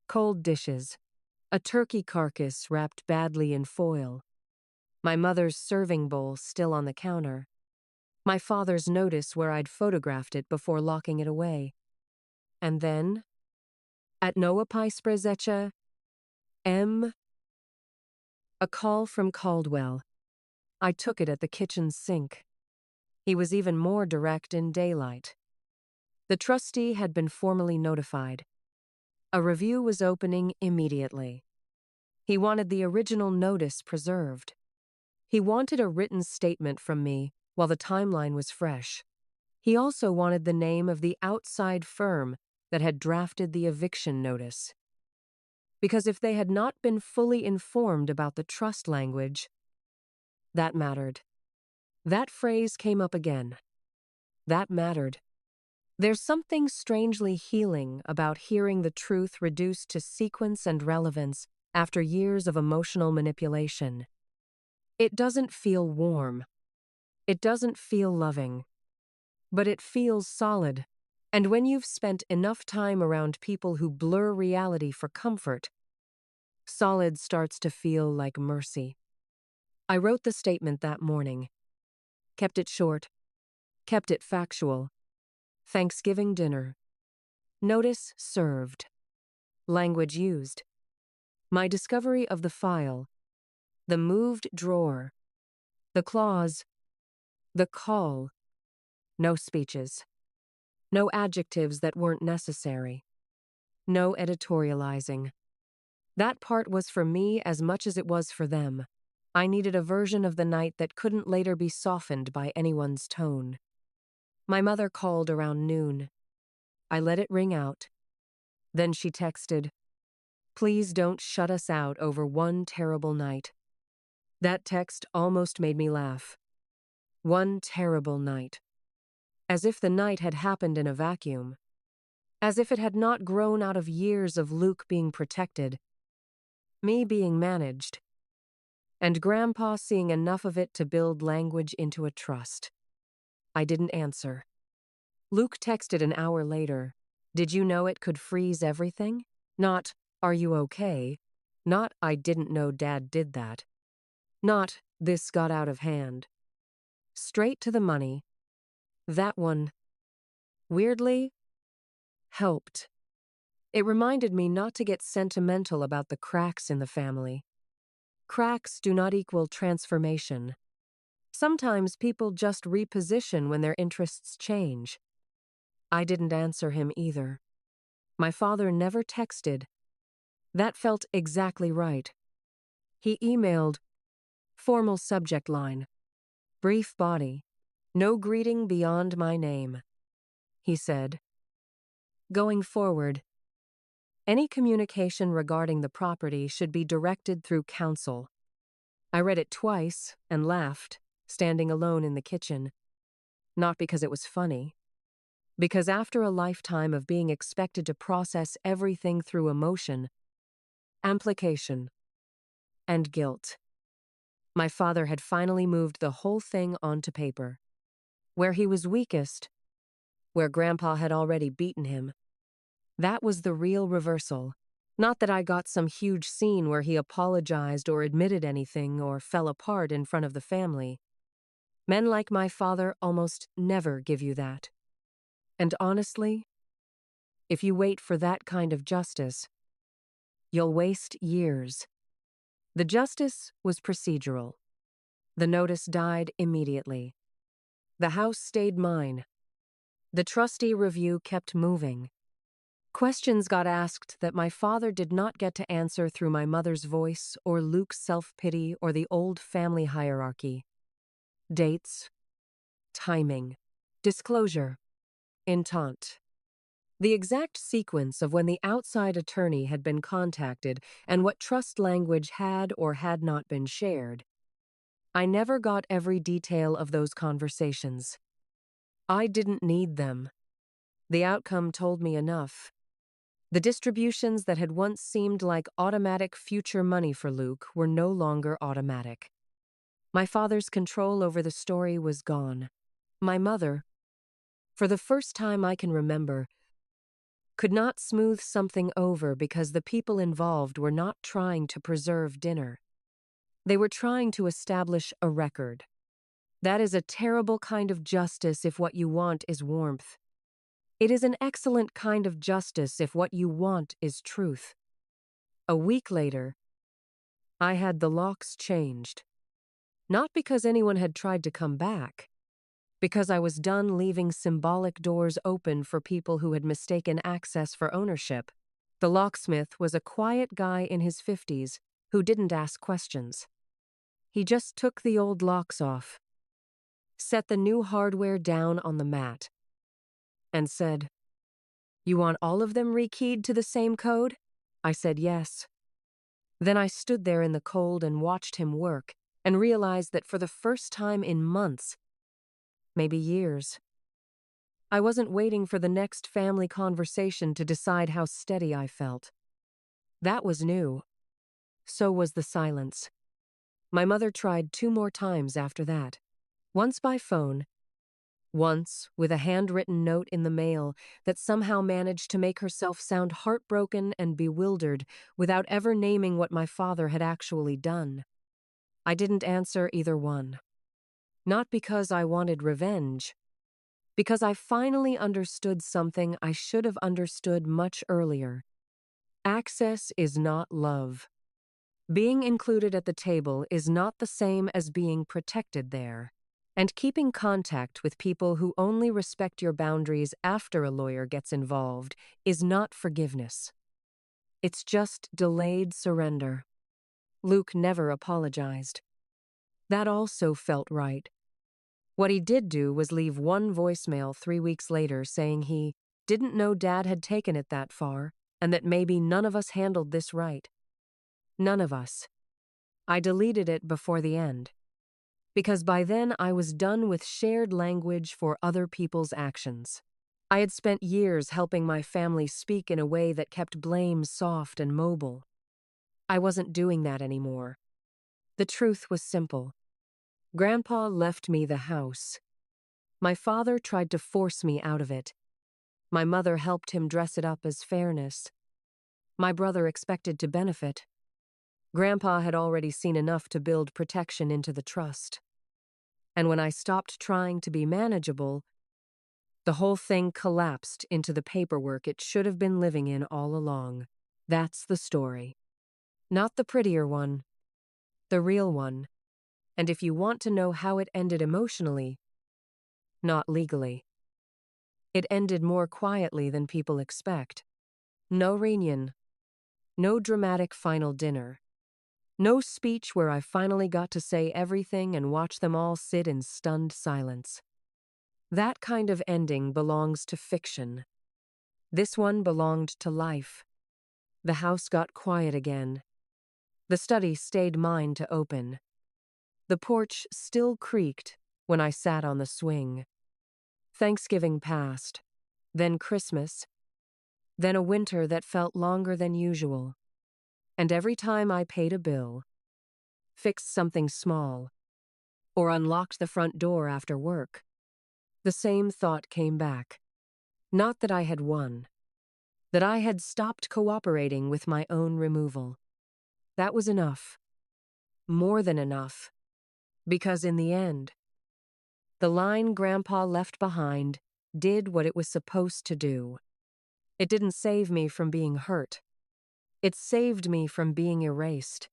Cold dishes. A turkey carcass wrapped badly in foil. My mother's serving bowl still on the counter. My father's notice where I'd photographed it before locking it away. And then, at Noa Paisprezecha, a call from Caldwell. I took it at the kitchen sink. He was even more direct in daylight. The trustee had been formally notified. A review was opening immediately. He wanted the original notice preserved. He wanted a written statement from me while the timeline was fresh. He also wanted the name of the outside firm that had drafted the eviction notice. Because if they had not been fully informed about the trust language, that mattered. That phrase came up again. That mattered. There's something strangely healing about hearing the truth reduced to sequence and relevance after years of emotional manipulation. It doesn't feel warm. It doesn't feel loving. But it feels solid. And when you've spent enough time around people who blur reality for comfort, solid starts to feel like mercy. I wrote the statement that morning. Kept it short. Kept it factual. Thanksgiving dinner. Notice served. Language used. My discovery of the file. The moved drawer. The clause. The call. No speeches. No adjectives that weren't necessary. No editorializing. That part was for me as much as it was for them. I needed a version of the night that couldn't later be softened by anyone's tone. My mother called around noon. I let it ring out. Then she texted, "Please don't shut us out over one terrible night." That text almost made me laugh. One terrible night. As if the night had happened in a vacuum. As if it had not grown out of years of Luke being protected, me being managed, and Grandpa seeing enough of it to build language into a trust. I didn't answer. Luke texted an hour later, "Did you know it could freeze everything?" Not, "Are you okay?" Not, "I didn't know Dad did that." Not, "This got out of hand." Straight to the money. That one, weirdly, helped. It reminded me not to get sentimental about the cracks in the family. Cracks do not equal transformation. Sometimes people just reposition when their interests change. I didn't answer him either. My father never texted. That felt exactly right. He emailed, Formal subject line. Brief body. No greeting beyond my name. He said. Going forward, any communication regarding the property should be directed through counsel. I read it twice and laughed, standing alone in the kitchen. Not because it was funny. Because after a lifetime of being expected to process everything through emotion, implication, and guilt, my father had finally moved the whole thing onto paper. Where he was weakest, where Grandpa had already beaten him. That was the real reversal. Not that I got some huge scene where he apologized or admitted anything or fell apart in front of the family. Men like my father almost never give you that. And honestly, if you wait for that kind of justice, you'll waste years. The justice was procedural. The notice died immediately. The house stayed mine. The trustee review kept moving. Questions got asked that my father did not get to answer through my mother's voice or Luke's self-pity or the old family hierarchy. Dates, timing, disclosure, intent. The exact sequence of when the outside attorney had been contacted and what trust language had or had not been shared. I never got every detail of those conversations. I didn't need them. The outcome told me enough. The distributions that had once seemed like automatic future money for Luke were no longer automatic. My father's control over the story was gone. My mother, for the first time I can remember, could not smooth something over because the people involved were not trying to preserve dinner. They were trying to establish a record. That is a terrible kind of justice if what you want is warmth. It is an excellent kind of justice if what you want is truth. A week later, I had the locks changed. Not because anyone had tried to come back, because I was done leaving symbolic doors open for people who had mistaken access for ownership. The locksmith was a quiet guy in his 50s who didn't ask questions. He just took the old locks off, set the new hardware down on the mat, and said, "You want all of them rekeyed to the same code?" I said yes. Then I stood there in the cold and watched him work and realized that for the first time in months, maybe years, I wasn't waiting for the next family conversation to decide how steady I felt. That was new. So was the silence. My mother tried 2 more times after that. Once by phone, once with a handwritten note in the mail that somehow managed to make herself sound heartbroken and bewildered without ever naming what my father had actually done. I didn't answer either one. Not because I wanted revenge, because I finally understood something I should have understood much earlier. Access is not love. Being included at the table is not the same as being protected there. And keeping contact with people who only respect your boundaries after a lawyer gets involved is not forgiveness. It's just delayed surrender. Luke never apologized. That also felt right. What he did do was leave one voicemail 3 weeks later saying he didn't know Dad had taken it that far and that maybe none of us handled this right. None of us. I deleted it before the end. Because by then I was done with shared language for other people's actions. I had spent years helping my family speak in a way that kept blame soft and mobile. I wasn't doing that anymore. The truth was simple. Grandpa left me the house. My father tried to force me out of it. My mother helped him dress it up as fairness. My brother expected to benefit. Grandpa had already seen enough to build protection into the trust. And when I stopped trying to be manageable, the whole thing collapsed into the paperwork it should have been living in all along. That's the story. Not the prettier one, the real one. And if you want to know how it ended emotionally, not legally. It ended more quietly than people expect. No reunion. No dramatic final dinner. No speech where I finally got to say everything and watch them all sit in stunned silence. That kind of ending belongs to fiction. This one belonged to life. The house got quiet again. The study stayed mine to open. The porch still creaked when I sat on the swing. Thanksgiving passed, then Christmas, then a winter that felt longer than usual. And every time I paid a bill, fixed something small, or unlocked the front door after work, the same thought came back. Not that I had won, that I had stopped cooperating with my own removal. That was enough. More than enough. Because in the end, the line Grandpa left behind did what it was supposed to do. It didn't save me from being hurt. It saved me from being erased.